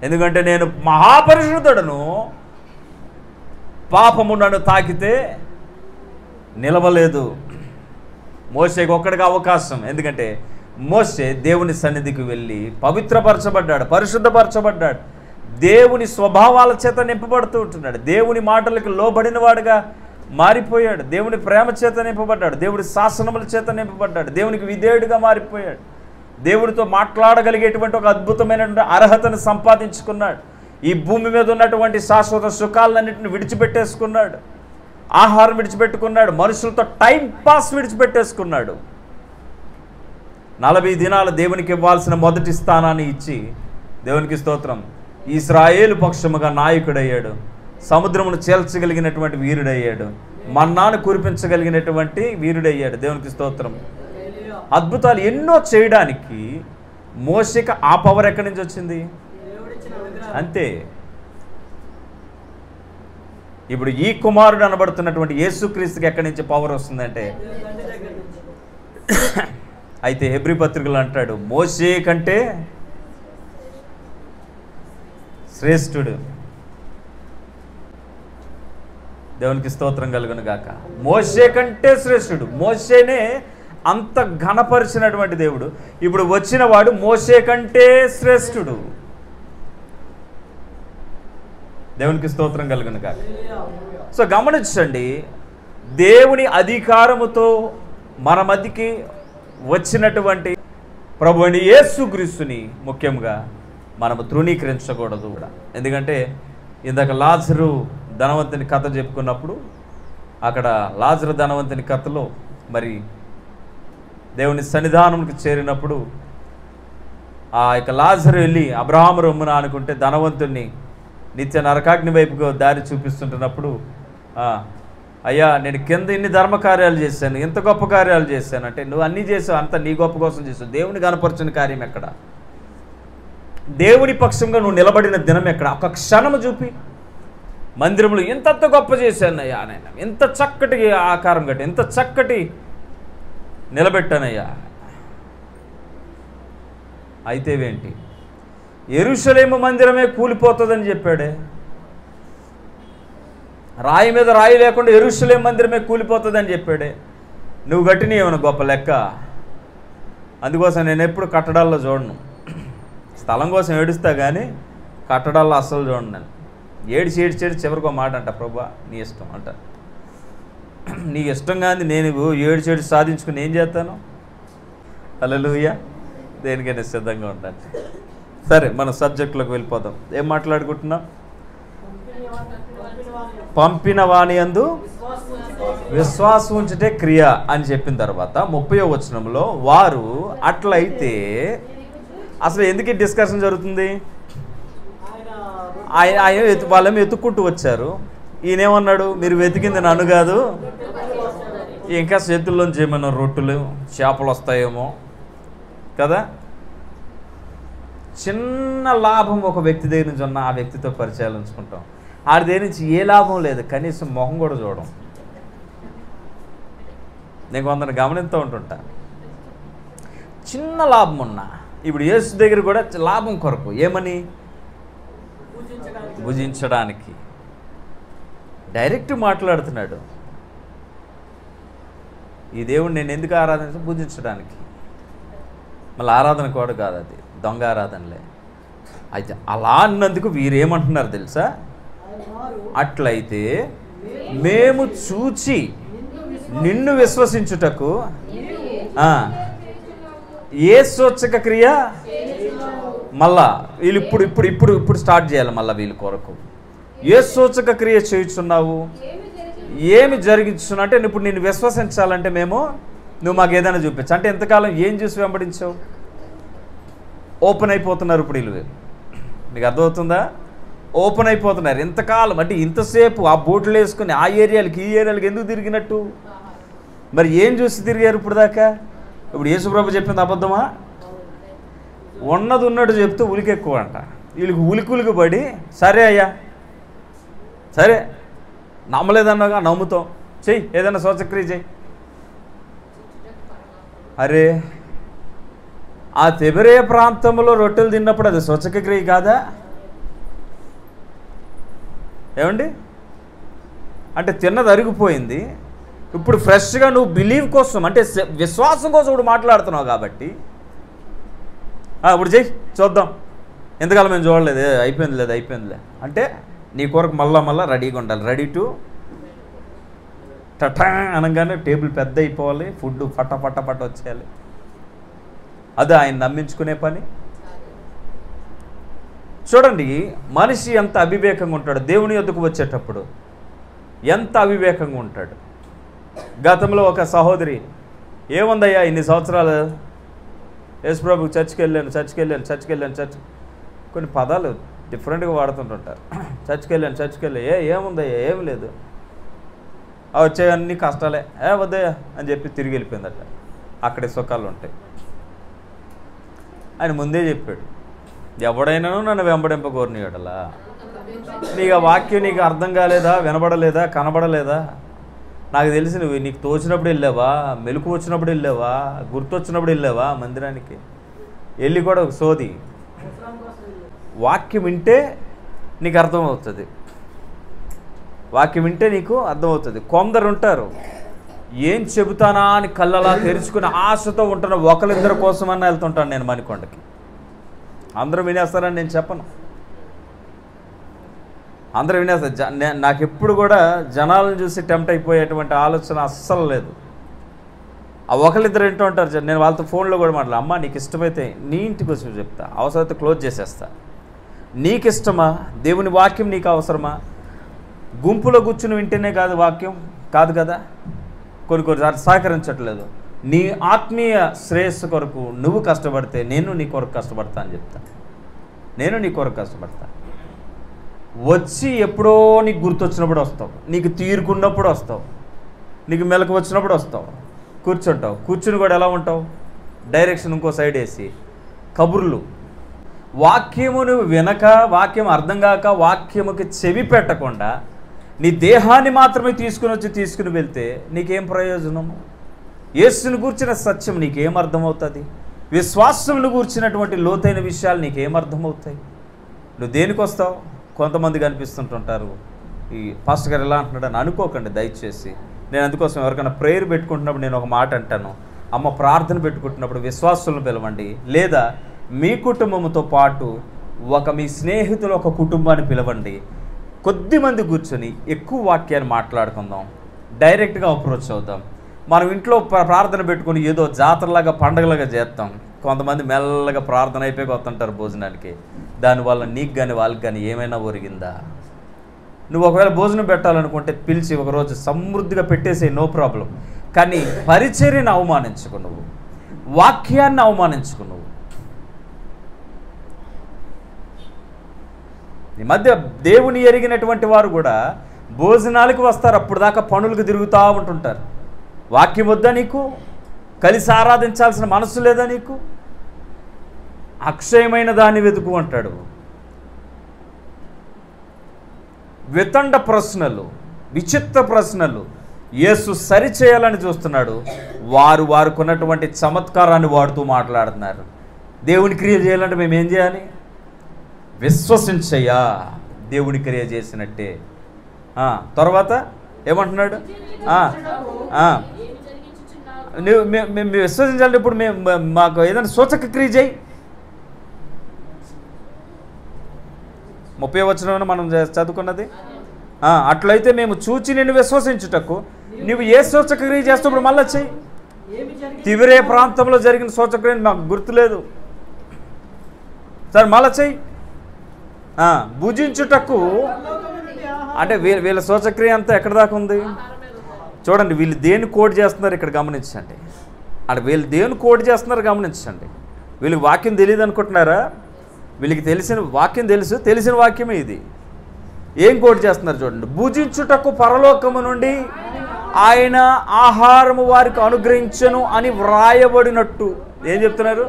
ఎందుకంటే నేను మహాపరిశుద్ధుడను, పాపము నన్ను తాకితే నిలవలేదు. మోషేకి ఒక్కడికి అవకాశం. ఎందుకంటే మోషే దేవుని సన్నిధికి వెళ్ళి పవిత్రపరచబడ్డాడు, పరిశుద్ధపరచబడ్డాడు, దేవుని స్వభావాల చేత నింపబడుతూ ఉంటున్నాడు, దేవుని మాటలకు లోబడిన వాడుగా మారిపోయాడు, దేవుని ప్రేమ చేత నింపబడ్డాడు, దేవుడి శాసనముల చేత నింపబడ్డాడు, దేవునికి విధేయుడిగా మారిపోయాడు, దేవుడితో మాట్లాడగలిగేటువంటి ఒక అద్భుతమైనటువంటి అర్హతను సంపాదించుకున్నాడు. ఈ భూమి మీద ఉన్నటువంటి శాశ్వత సుఖాలన్నింటిని విడిచిపెట్టేసుకున్నాడు, ఆహారం విడిచిపెట్టుకున్నాడు, మనుషులతో టైం పాస్ విడిచిపెట్టేసుకున్నాడు. 40 దినాలు దేవునికి ఇవ్వాల్సిన మొదటి స్థానాన్ని ఇచ్చి, దేవునికి స్తోత్రం, ఇశ్రాయేలు పక్షముగా నాయకుడయ్యాడు, సముద్రమును చేల్చగలిగినటువంటి వీరుడయ్యాడు, మన్నాను కురిపించగలిగినటువంటి వీరుడయ్యాడు. దేవునికి స్తోత్రం. అద్భుతాలు ఎన్నో చేయడానికి మోషేకి ఆ పవర్ ఎక్కడి నుంచి వచ్చింది? అంతే. ఇప్పుడు ఈ కుమారుడు అనబడుతున్నటువంటి యేసుక్రీస్తుకి ఎక్కడి నుంచి పవర్ వస్తుందంటే, అయితే హెబ్రీ పత్రికలు అంటాడు, మోషే కంటే శ్రేష్ఠుడు. దేవునికి స్తోత్రం కలుగును గాక. మోషే కంటే శ్రేష్ఠుడు. మోషేనే అంత ఘనపరిచినటువంటి దేవుడు ఇప్పుడు వచ్చిన వాడు మోషే కంటే శ్రేష్ఠుడు. దేవునికి స్తోత్రం కలుగును గాక. సో గమనించండి, దేవుని అధికారముతో మన మధ్యకి వచ్చినటువంటి ప్రభువైన యేసుక్రీస్తుని ముఖ్యంగా మనము తృణీకరించకూడదు కూడా. ఎందుకంటే ఇందాక లాజరు ధనవంతుని కథ చెప్పుకున్నప్పుడు, అక్కడ లాజరు ధనవంతుని కథలో మరి దేవుని సన్నిధానంకి చేరినప్పుడు ఆ యొక్క లాజరు వెళ్ళి అబ్రహాము రొమ్మున అనుకుంటే ధనవంతుణ్ణి నిత్య నరకాగ్ని వైపుగా దారి చూపిస్తుంటున్నప్పుడు అయ్యా నేను కింద ఇన్ని ధర్మకార్యాలు చేశాను, ఇంత గొప్ప కార్యాలు చేశాను అంటే, నువ్వు అన్నీ చేసావు, అంత నీ గొప్ప కోసం చేసావు. దేవుని కనపరచిన కార్యం ఎక్కడ? దేవుని పక్షంగా నువ్వు నిలబడిన దినం ఎక్కడ? ఒక క్షణము చూపి. మందిరంలో ఇంతంత గొప్ప చేశానయ్యా నేను, ఇంత చక్కటి ఆకారం కట్టి, ఇంత చక్కటి నిలబెట్టానయ్యా. అయితేవేంటి? యెరూషలేము మందిరమే కూలిపోతుందని చెప్పాడే. రాయి మీద రాయి లేకుండా యెరూషలేము మందిరమే కూలిపోతుందని చెప్పాడే. నువ్వు కట్టిన ఏమైనా గొప్ప లెక్క? అందుకోసం నేను ఎప్పుడు కట్టడాల్లో చూడను. స్థలం కోసం ఏడుస్తా కానీ కట్టడాల్లో అస్సలు చూడండి. నేను ఏడిచి చివరికి ఒక మాట అంట, ప్రభువా నీ ఇష్టం అంట. నీకు ఇష్టం కానీ నేను ఏడిచి సాధించుకుని ఏం చేస్తాను? హల్లెలూయా. దేనికైనా సిద్ధంగా ఉంటాను. సరే, మన సబ్జెక్టులోకి వెళ్ళిపోదాం. ఏం మాట్లాడుకుంటున్నాం? పంపిన వాని యందు విశ్వాసం ఉంచితే క్రియ అని చెప్పిన తర్వాత 30వ వచనంలో వారు అట్లయితే, అసలు ఎందుకు డిస్కషన్ జరుగుతుంది? వాళ్ళేమో వెతుక్కుంటూ వచ్చారు. ఈయనేమన్నాడు? మీరు వెతికింది నన్ను కాదు, ఇంకా చేతుల్లోంచి ఏమైనా రొట్టెలు చేపలు వస్తాయేమో కదా. చిన్న లాభం ఒక వ్యక్తి దగ్గర నుంచి ఉన్న ఆ వ్యక్తితో పరిచయాలు ఉంచుకుంటాం. ఆడి దగ్గర నుంచి ఏ లాభం లేదు, కనీసం మొహం కూడా చూడడం. నేను కొందరు గమనిస్తూ ఉంటుంటా. చిన్న లాభం ఉన్నా, ఇప్పుడు యేసు దగ్గర కూడా లాభం కొరకు, ఏమని? భుజించడానికి. డైరెక్ట్ మాట్లాడుతున్నాడు. ఈ దేవుడు నేను ఎందుకు ఆరాధించ? భుజించడానికి. మళ్ళీ ఆరాధన కూడా కాదు, అది దొంగ ఆరాధనలే. అయితే అలా అన్నందుకు వీరేమంటున్నారు తెలుసా? అట్లయితే మేము చూచి నిన్ను విశ్వసించుటకు ఏ సూచక క్రియ? మళ్ళా వీళ్ళు ఇప్పుడు స్టార్ట్ చేయాలి. మళ్ళీ వీళ్ళ కొరకు ఏ సూచక క్రియ చేయుచున్నావు? ఏమి జరిగించున్నా అంటే, ఇప్పుడు నేను విశ్వసించాలంటే నువ్వు మాకు ఏదైనా చూపించు అంటే, ఎంతకాలం ఏం చూసి వెంబడించావు? ఓపెన్ అయిపోతున్నారు ఇప్పుడు వీళ్ళు. నీకు అర్థమవుతుందా? ఓపెన్ అయిపోతున్నారు. ఎంతకాలం అంటే, ఇంతసేపు ఆ బోట్లు వేసుకొని ఆ ఏరియాలకి ఈ ఏరియాలకి ఎందుకు తిరిగినట్టు? మరి ఏం చూసి తిరిగారు ఇప్పుడు దాకా? ఇప్పుడు యేసుప్రభు చెప్పింది అబద్ధమా? ఉన్నది ఉన్నట్టు చెప్తూ ఉలికి ఎక్కువ అంట. వీళ్ళకి ఉలికి పడి, సరే అయ్యా సరే నమ్మలేదన్నాగా నమ్ముతాం, చెయ్యి ఏదైనా సూచక్రియ చెయ్యి. అరే, ఆ తెబెరే ప్రాంతంలో రొట్టెలు తిన్నప్పుడు అది సూచక్రియ కాదా? ఏమండి? అంటే తిన్నది అరిగిపోయింది. ఇప్పుడు ఫ్రెష్గా నువ్వు బిలీవ్ కోసం, అంటే విశ్వాసం కోసం ఇప్పుడు మాట్లాడుతున్నావు కాబట్టి ఇప్పుడు చెయ్యి చూద్దాం. ఎంతకాలం మేము చూడలేదు, అయిపోయిందిలే అంటే నీ కొరకు మళ్ళా రెడీగా ఉండాలి. రెడీ టు టటా అనగానే టేబుల్ పెద్ద అయిపోవాలి, ఫుడ్ పట్ట వచ్చేయాలి. అదే ఆయన నమ్మించుకునే పని. చూడండి, మనిషి ఎంత అవివేకంగా ఉంటాడు. దేవుని యొద్దకు వచ్చేటప్పుడు ఎంత అవివేకంగా ఉంటాడు. గతంలో ఒక సహోదరి, ఏముందయ్యా ఇన్ని సంవత్సరాలు యేసుప్రభు చర్చికి వెళ్ళాను. కొన్ని పదాలు డిఫరెంట్గా వాడుతుంటుంటారు. చర్చికి వెళ్ళాను ఏముందయ్యా? ఏమి లేదు, వచ్చేవన్నీ కష్టాలే, వద్దయ్యా అని చెప్పి తిరిగి వెళ్ళిపోయిందట. అక్కడే సుఖాలు ఉంటాయి. ఆయన ముందే చెప్పాడు, ఎవడైనాను నన్ను వెంబడింపకోరిని ఎడలా. నీకు ఆ వాక్యం నీకు అర్థం కాలేదా? వినబడలేదా? కనబడలేదా? నాకు తెలిసి నీకు తోచినప్పుడు వెళ్ళావా? మెలకు వచ్చినప్పుడు వెళ్ళావా? గుర్తొచ్చినప్పుడు వెళ్ళావా మందిరానికి? వెళ్ళి కూడా ఒక సోది. వాక్యం వింటే నీకు అర్థమవుతుంది. వాక్యం వింటే నీకు అర్థమవుతుంది. కొందరు ఉంటారు, ఏం చెబుతానా అని కళ్ళలా తెరుచుకుని ఆశతో ఉంటున్న ఒకరిద్దరి కోసమన్నా వెళ్తుంటాను నేను మణికొండకి. అందరూ వినేస్తారని నేను చెప్పను. అందరూ వినేస్తారు. నాకు ఎప్పుడు కూడా జనాలను చూసి టెంప్ట్ అయిపోయేటువంటి ఆలోచన అస్సలు లేదు. ఆ ఒకరిద్దరు వింటూ ఉంటారు. నేను వాళ్ళతో ఫోన్లో కూడా మాట్లాడు, అమ్మ నీకు ఇష్టమైతే నీ ఇంటికి వచ్చి చెప్తా, అవసరమైతే క్లోజ్ చేసేస్తా. నీకు ఇష్టమా? దేవుని వాక్యం నీకు అవసరమా? గుంపులో కూర్చుని వింటేనే కాదు వాక్యం కాదు కదా. కొన్నిసార్లు సహకరించట్లేదు. నీ ఆత్మీయ శ్రేయస్సు కొరకు నువ్వు కష్టపడితే నేను నీ కొరకు కష్టపడతా అని చెప్తా. నేను నీ కొరకు కష్టపడతా. వచ్చి ఎప్పుడో నీకు గుర్తొచ్చినప్పుడు వస్తావు, నీకు తీరుకున్నప్పుడు వస్తావు. నీకు మెలకు వచ్చినప్పుడు వస్తావు, కూర్చుంటావు. కూర్చుని కూడా ఎలా ఉంటావు? డైరెక్షన్ ఇంకో సైడ్ వేసి కబుర్లు. వాక్యము నువ్వు వినక, వాక్యం అర్థం కాక, వాక్యముకి చెవి పెట్టకుండా నీ దేహాన్ని మాత్రమే తీసుకుని వెళ్తే నీకేం ప్రయోజనము? యేసుని గూర్చిన సత్యం నీకేం అర్థమవుతుంది? విశ్వాసమును గూర్చినటువంటి లోతైన విషయాలు నీకేం అర్థమవుతాయి? నువ్వు దేనికి వస్తావు? కొంతమంది కనిపిస్తుంటుంటారు, ఈ పాస్టర్ గారు ఎలా అంటున్నాడని అనుకోకండి దయచేసి. నేను అందుకోసం ఎవరికైనా ప్రేయర్ పెట్టుకుంటున్నప్పుడు నేను ఒక మాట అంటాను, అమ్మ ప్రార్థన పెట్టుకుంటున్నప్పుడు విశ్వాసులను పిలవండి, లేదా మీ కుటుంబంతో పాటు మీ స్నేహితులు ఒక కుటుంబాన్ని పిలవండి. కొద్దిమంది కూర్చొని ఎక్కువ వాక్యాన్ని మాట్లాడుకుందాం, డైరెక్ట్గా అప్రోచ్ అవుదాం. మనం ఇంట్లో ప్రార్థన పెట్టుకుని ఏదో జాతరలాగా పండగలాగా చేస్తాం. కొంతమంది మెల్లగా ప్రార్థన అయిపోయి వస్తుంటారు భోజనానికి. దానివల్ల నీకు కానీ వాళ్ళకి కానీ ఏమైనా ఒరిగిందా? నువ్వు ఒకవేళ భోజనం పెట్టాలనుకుంటే పిలిచి ఒకరోజు సమృద్ధిగా పెట్టేసే, నో ప్రాబ్లం. కానీ పరిచర్యను అవమానించుకు, నువ్వు వాక్యాన్ని అవమానించుకు. నువ్వు ఈ మధ్య దేవుని ఎరిగినటువంటి వారు కూడా భోజనాలకు వస్తారు, అప్పుడు దాకా పనులకు తిరుగుతూ ఉంటుంటారు. వాక్యం వద్దా నీకు? కలిసి ఆరాధించాల్సిన మనసు లేదా నీకు? అక్షయమైన దాన్ని వెతుకు అంటాడు. వితండ ప్రశ్నలు, విచిత్ర ప్రశ్నలు యేసు సరిచేయాలని చూస్తున్నాడు. వారికి ఉన్నటువంటి చమత్కారాన్ని వాడుతూ మాట్లాడుతున్నారు. దేవుని క్రియ చేయాలంటే మేము ఏం చేయాలి? విశ్వసించయ్యా, దేవుని క్రియ చేసినట్టే. తర్వాత ఏమంటున్నాడు? మేము విశ్వసించాలంటే ఇప్పుడు మాకు ఏదైనా సూచక క్రియ చేయి. 30వ వచనంలో మనం చదువుకున్నది. అట్లయితే మేము చూచి నిన్ను విశ్వసించుటకు నువ్వు ఏ సూచక క్రియ చేస్తున్నప్పుడు మళ్ళీ చెయ్యి. తివిరే ప్రాంతంలో జరిగిన సూచక క్రియ మాకు గుర్తులేదు, సరే మళ్ళీ చెయ్యి. భుజించుటకు అంటే వీళ్ళ సూచక్రియ అంతా ఎక్కడ దాకా ఉంది చూడండి. వీళ్ళు దేని కోడ్ చేస్తున్నారు ఇక్కడ గమనించండి. అంటే వీళ్ళు దేని కోడ్ చేస్తున్నారు గమనించండి. వీళ్ళకి వాక్యం తెలియదు అనుకుంటున్నారా? వీళ్ళకి తెలిసిన వాక్యమే ఇది. ఏం కోడ్ చేస్తున్నారు చూడండి. భుజించుటకు పరలోకము నుండి ఆయన ఆహారము వారికి అనుగ్రహించను అని వ్రాయబడినట్టు. ఏం చెప్తున్నారు?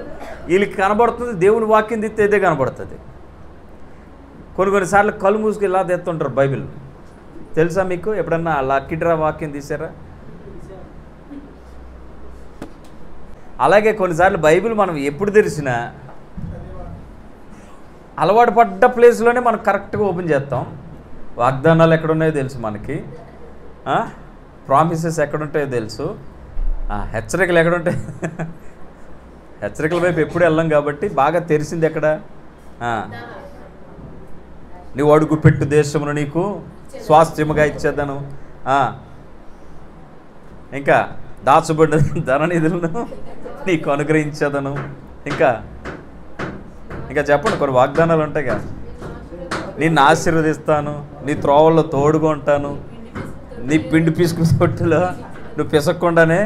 వీళ్ళకి కనబడుతుంది, దేవుని వాక్యం తీస్తే ఇదే కనబడుతుంది. కొన్నిసార్లు కళ్ళు మూసుకు ఇలా తెస్తుంటారు బైబిల్. తెలుసా మీకు? ఎప్పుడన్నా లక్కీడ్రా వాక్యం తీసారా? అలాగే కొన్నిసార్లు బైబిల్ మనం ఎప్పుడు తెరిచినా అలవాటు పడ్డ ప్లేస్లోనే మనం కరెక్ట్గా ఓపెన్ చేస్తాం. వాగ్దానాలు ఎక్కడున్నాయో తెలుసు మనకి, ప్రామిసెస్ ఎక్కడుంటాయో తెలుసు, హెచ్చరికలు ఎక్కడుంటాయి. హెచ్చరికల వైపు ఎప్పుడు వెళ్ళాం కాబట్టి బాగా తెలిసింది ఎక్కడ? నీవు అడుగు పెట్టు దేశమును నీకు స్వాస్థ్యముగా ఇచ్చేద్దాను, ఇంకా దాచబడిన ధననిధులను నీకు అనుగ్రహించేదను, ఇంకా చెప్పండి. కొన్ని వాగ్దానాలు ఉంటాయి కదా. నిన్ను ఆశీర్వదిస్తాను, నీ త్రోవల్లో తోడుగా ఉంటాను, నీ పిండి పిసుకు రొట్టెలో నువ్వు పిసక్కుండానే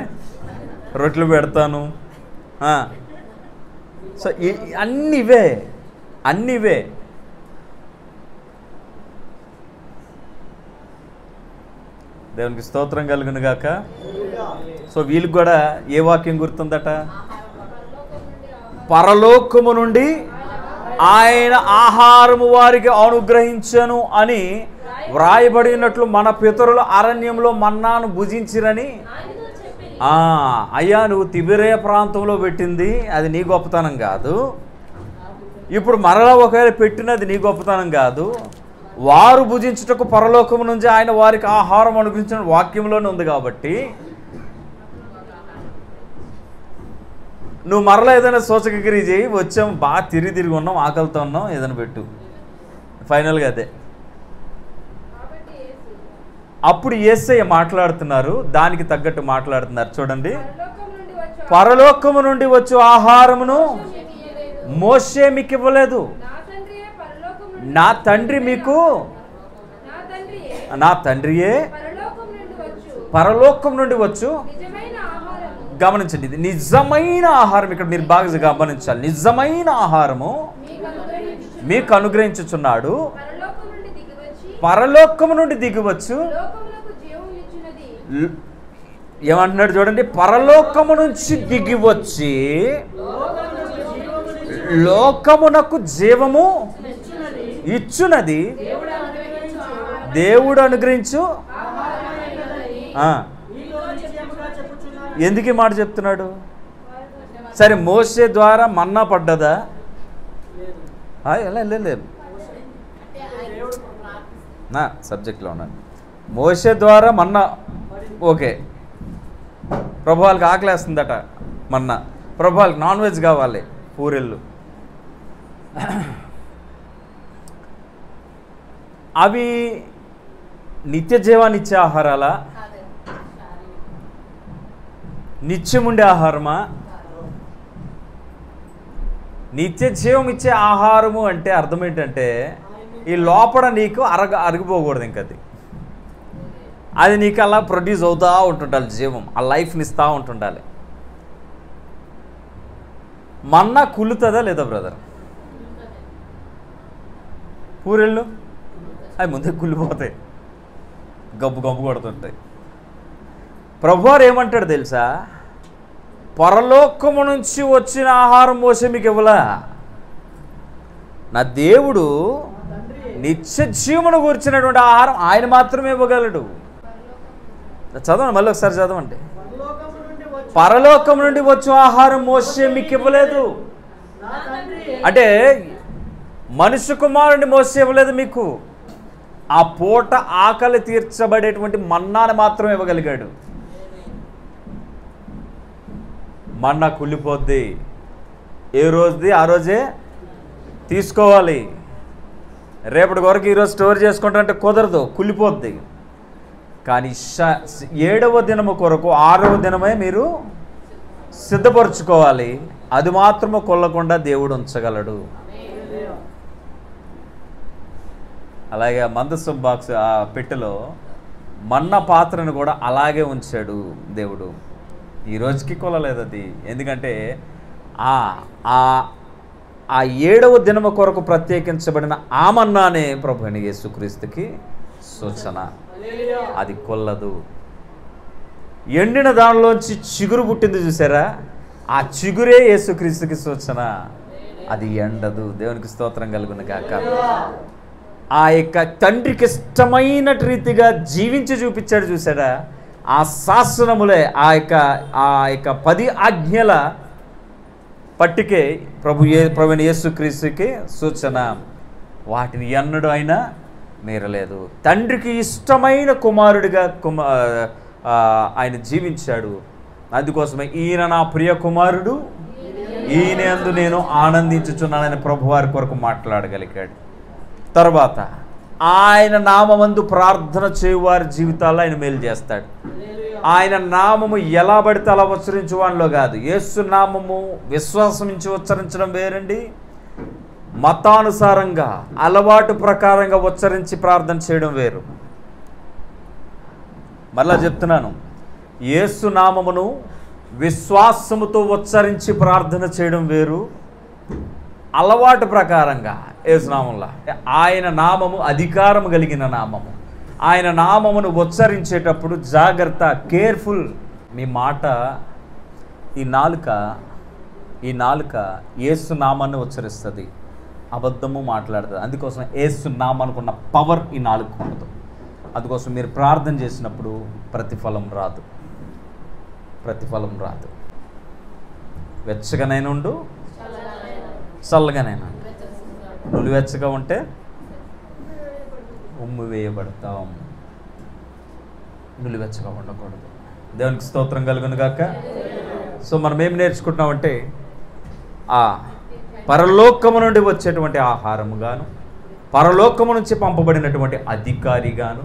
రొట్టెలు పెడతాను. సో అన్నీ ఇవే. దేవునికి స్తోత్రం కలుగును గాక. సో వీళ్ళకి కూడా ఏ వాక్యం గుర్తుందట? పరలోకము నుండి ఆయన ఆహారము వారికి అనుగ్రహించను అని వ్రాయబడినట్లు మన పితరులు అరణ్యంలో మన్నాను భుజించిరని. అయ్యా, నువ్వు తిబిరే ప్రాంతంలో పెట్టింది అది నీ గొప్పతనం కాదు. ఇప్పుడు మరలా ఒకవేళ పెట్టినది నీ గొప్పతనం కాదు. వారు భుజించుటకు పరలోకము నుంచి ఆయన వారికి ఆహారం అనుగ్రహించిన వాక్యంలోనే ఉంది. కాబట్టి నువ్వు మరలా ఏదైనా సూచకక్రియ చేయి, వచ్చాము బాగా తిరిగి ఉన్నాం, ఆకలితో ఉన్నాం, ఏదైనా పెట్టు. ఫైనల్గా అదే. అప్పుడు యేసయ్య మాట్లాడుతున్నారు, దానికి తగ్గట్టు మాట్లాడుతున్నారు. చూడండి, పరలోకము నుండి వచ్చు ఆహారమును మోషే మీకు ఇవ్వలేదు, నా తండ్రియే పరలోకం నుండి వచ్చు. గమనించండి, ఇది నిజమైన ఆహారం. ఇక్కడ మీరు బాగా గమనించాలి. నిజమైన ఆహారము మీకు అనుగ్రహించుచున్నాడు, పరలోకము నుండి దిగివచ్చు. ఏమంటున్నాడు చూడండి, పరలోకము నుంచి దిగి వచ్చి లోకమునకు జీవము ఇచ్చునది దేవుడు అనుగ్రహించు. ఎందుకు ఈ మాట చెప్తున్నాడు? సరే, మోసే ద్వారా మన్నా పడ్డదా? ఎలా లేదు, నా సబ్జెక్ట్లో ఉన్నాను. మోసే ద్వారా మన్నా, ఓకే. ప్రభువాళ్ళకి ఆకలేస్తుందట మన్నా, ప్రభువాళ్ళకి నాన్ వెజ్ కావాలి, పూరెళ్ళు. అవి నిత్య జీవాన్ని ఇచ్చే ఆహారాలా? నిత్యముండే ఆహారమా? నిత్య జీవం ఇచ్చే ఆహారము అంటే అర్థం ఏంటంటే ఈ లోపల నీకు అరిగిపోకూడదు. ఇంకా అది నీకు అలా ప్రొడ్యూస్ అవుతూ ఉంటుండాలి, జీవం ఆ లైఫ్ని ఇస్తూ ఉంటుండాలి. మన్నా కుళ్ళుతుందా లేదా బ్రదర్? పూరెళ్ళు అవి ముందే కుళ్ళిపోతాయి, గబ్బు గబ్బు కొడుతుంటాయి. ప్రభువారు ఏమంటాడు తెలుసా? పరలోకము నుంచి వచ్చిన ఆహారం మోసే మీకు ఇవ్వలా, నా దేవుడు నిత్య జీవమును గురించినటువంటి ఆహారం ఆయన మాత్రమే ఇవ్వగలడు. చదవండి, మళ్ళీ ఒకసారి చదవండి. పరలోకం నుండి వచ్చే ఆహారం మోసే మీకు ఇవ్వలేదు అంటే మనుష్య కుమారుడిని మోసే ఇవ్వలేదు మీకు. ఆ పూట ఆకలి తీర్చబడేటువంటి మన్నాను మాత్రమే ఇవ్వగలిగాడు. మన్నా కుళ్ళిపోద్ది, ఏ రోజుది ఆ రోజే తీసుకోవాలి. రేపటి వరకు ఈరోజు స్టోర్ చేసుకుంటారంటే కుదరదు, కుళ్ళిపోద్ది. కానీ 7వ దినము కొరకు 6వ దినమే మీరు సిద్ధపరచుకోవాలి. అది మాత్రము కొల్లకుండా దేవుడు ఉంచగలడు. అలాగే మందసం బాక్స్ ఆ పెట్టెలో మన్న పాత్రను కూడా అలాగే ఉంచాడు దేవుడు. ఈ రోజుకి కొలలేదు అది. ఎందుకంటే ఆ 7వ దినము కొరకు ప్రత్యేకించబడిన ఆ మన్నానే ప్రభువైన యేసుక్రీస్తుకి సూచన. అది కొల్లదు. ఎండిన దానిలోంచి చిగురు పుట్టింది చూసారా, ఆ చిగురే యేసుక్రీస్తుకి సూచన. అది ఎండదు. దేవునికి స్తోత్రం కలుగును గాక. ఆ యొక్క తండ్రికి ఇష్టమైన రీతిగా జీవించి చూపించాడు చూసాడా, ఆ శాసనములే ఆ యొక్క 10 ఆజ్ఞల పట్టికే ప్రభువైన యేసుక్రీస్తుకి సూచన. వాటిని ఎన్నడూ అయినా మీరలేదు. తండ్రికి ఇష్టమైన కుమారుడిగా ఆయన జీవించాడు. అందుకోసమే ఈయన నా ప్రియ కుమారుడు, ఈయన యందు నేను ఆనందించుచున్నానని ప్రభువారి కొరకు మాట్లాడగలిగాడు. తర్వాత ఆయన నామమందు ప్రార్థన చేయువారి జీవితాల్లో ఆయన మేలు చేస్తాడు. ఆయన నామము ఎలా పడితే అలా ఉచ్చరించువానిలో కాదు. యేసు నామము విశ్వాసమించి ఉచ్చరించడం వేరండి, మతానుసారంగా అలవాటు ప్రకారంగా ఉచ్చరించి ప్రార్థన చేయడం వేరు. మరలా చెప్తున్నాను, యేసు నామమును విశ్వాసముతో ఉచ్చరించి ప్రార్థన చేయడం వేరు, అలవాటు ప్రకారంగా యేసునామంలా. ఆయన నామము అధికారం కలిగిన నామము. ఆయన నామమును ఉచ్చరించేటప్పుడు జాగ్రత్త, కేర్ఫుల్. మీ మాట, ఈ నాలుక యేసు నామాన్ని ఉచ్చరిస్తుంది, అబద్ధము మాట్లాడుతుంది. అందుకోసం యేసు నామానికి ఉన్న పవర్ ఈ నాలుగు ఉండదు. అందుకోసం మీరు ప్రార్థన చేసినప్పుడు ప్రతిఫలం రాదు. వెచ్చగానైనా ఉండు, చల్లగానైనా. నువ్వు వెచ్చగా ఉంటే ఉమ్ము వేయబడతాం. నువ్వు వెచ్చగా ఉండకూడదు. దేవునికి స్తోత్రం కలుగును గాక. సో మనం ఏం నేర్చుకుంటున్నామంటే ఆ పరలోకము నుండి వచ్చేటువంటి ఆహారము గాను, పరలోకము నుంచి పంపబడినటువంటి అధికారి గాను,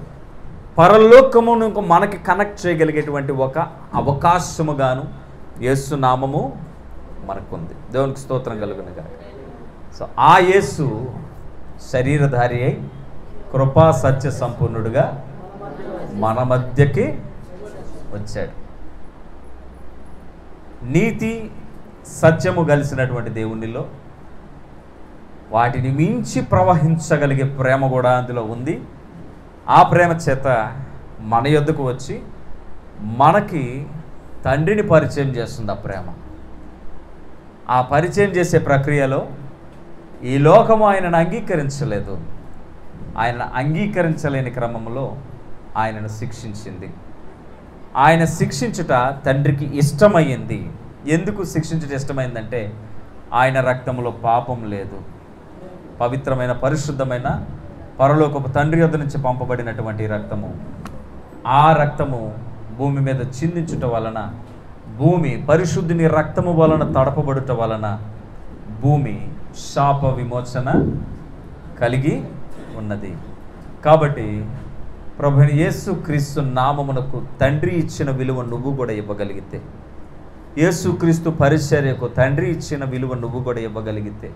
పరలోకమును మనకి కనెక్ట్ చేయగలిగేటువంటి ఒక అవకాశము గాను యేసు నామము మనకుంది. దేవునికి స్తోత్రం కలుగును గాక. సో ఆ యేసు శరీరధారి అయి కృపా సత్య సంపూర్ణుడుగా మన మధ్యకి వచ్చాడు. నీతి సత్యము కలిసినటువంటి దేవునిలో వాటిని మించి ప్రవహించగలిగే ప్రేమ కూడా అందులో ఉంది. ఆ ప్రేమ చేత మన యొద్దకు వచ్చి మనకి తండ్రిని పరిచయం చేస్తుంది ఆ ప్రేమ. ఆ పరిచయం చేసే ప్రక్రియలో ఈ లోకము ఆయనను అంగీకరించలేదు. ఆయనను అంగీకరించలేని క్రమంలో ఆయనను శిక్షించింది. ఆయన శిక్షించుట తండ్రికి ఇష్టమైంది. ఎందుకు శిక్షించుట ఇష్టమైందంటే ఆయన రక్తంలో పాపం లేదు. పవిత్రమైన పరిశుద్ధమైన పరలోకపు తండ్రి యొద్ద నుంచి పంపబడినటువంటి రక్తము, ఆ రక్తము భూమి మీద చిందించుట వలన, భూమి పరిశుద్ధుని రక్తము వలన తడపబడుట వలన భూమి శాప విమోచన కలిగి ఉన్నది. కాబట్టి ప్రభువైన యేసుక్రీస్తు నామమునకు తండ్రి ఇచ్చిన విలువ నువ్వు కూడా ఇవ్వగలిగితే, యేసుక్రీస్తు పరిచర్యకు తండ్రి ఇచ్చిన విలువ నువ్వు కూడా ఇవ్వగలిగితే,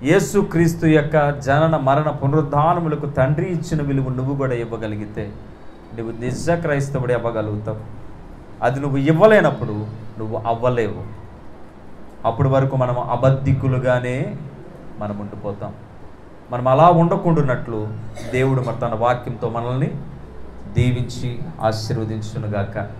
యేసుక్రీస్తు యొక్క జనన మరణ పునరుద్ధానములకు తండ్రి ఇచ్చిన విలువ నువ్వు కూడా ఇవ్వగలిగితే నువ్వు నిజ క్రైస్తవుడే అవ్వగలుగుతావు. అది నువ్వు ఇవ్వలేనప్పుడు నువ్వు అవ్వలేవు. అప్పటి వరకు మనం అబద్ధికులుగానే మనం ఉండిపోతాం. మనం అలా ఉండకుండానట్లు దేవుడు మరి తన వాక్యంతో మనల్ని దీవించి ఆశీర్వదించునుగాక.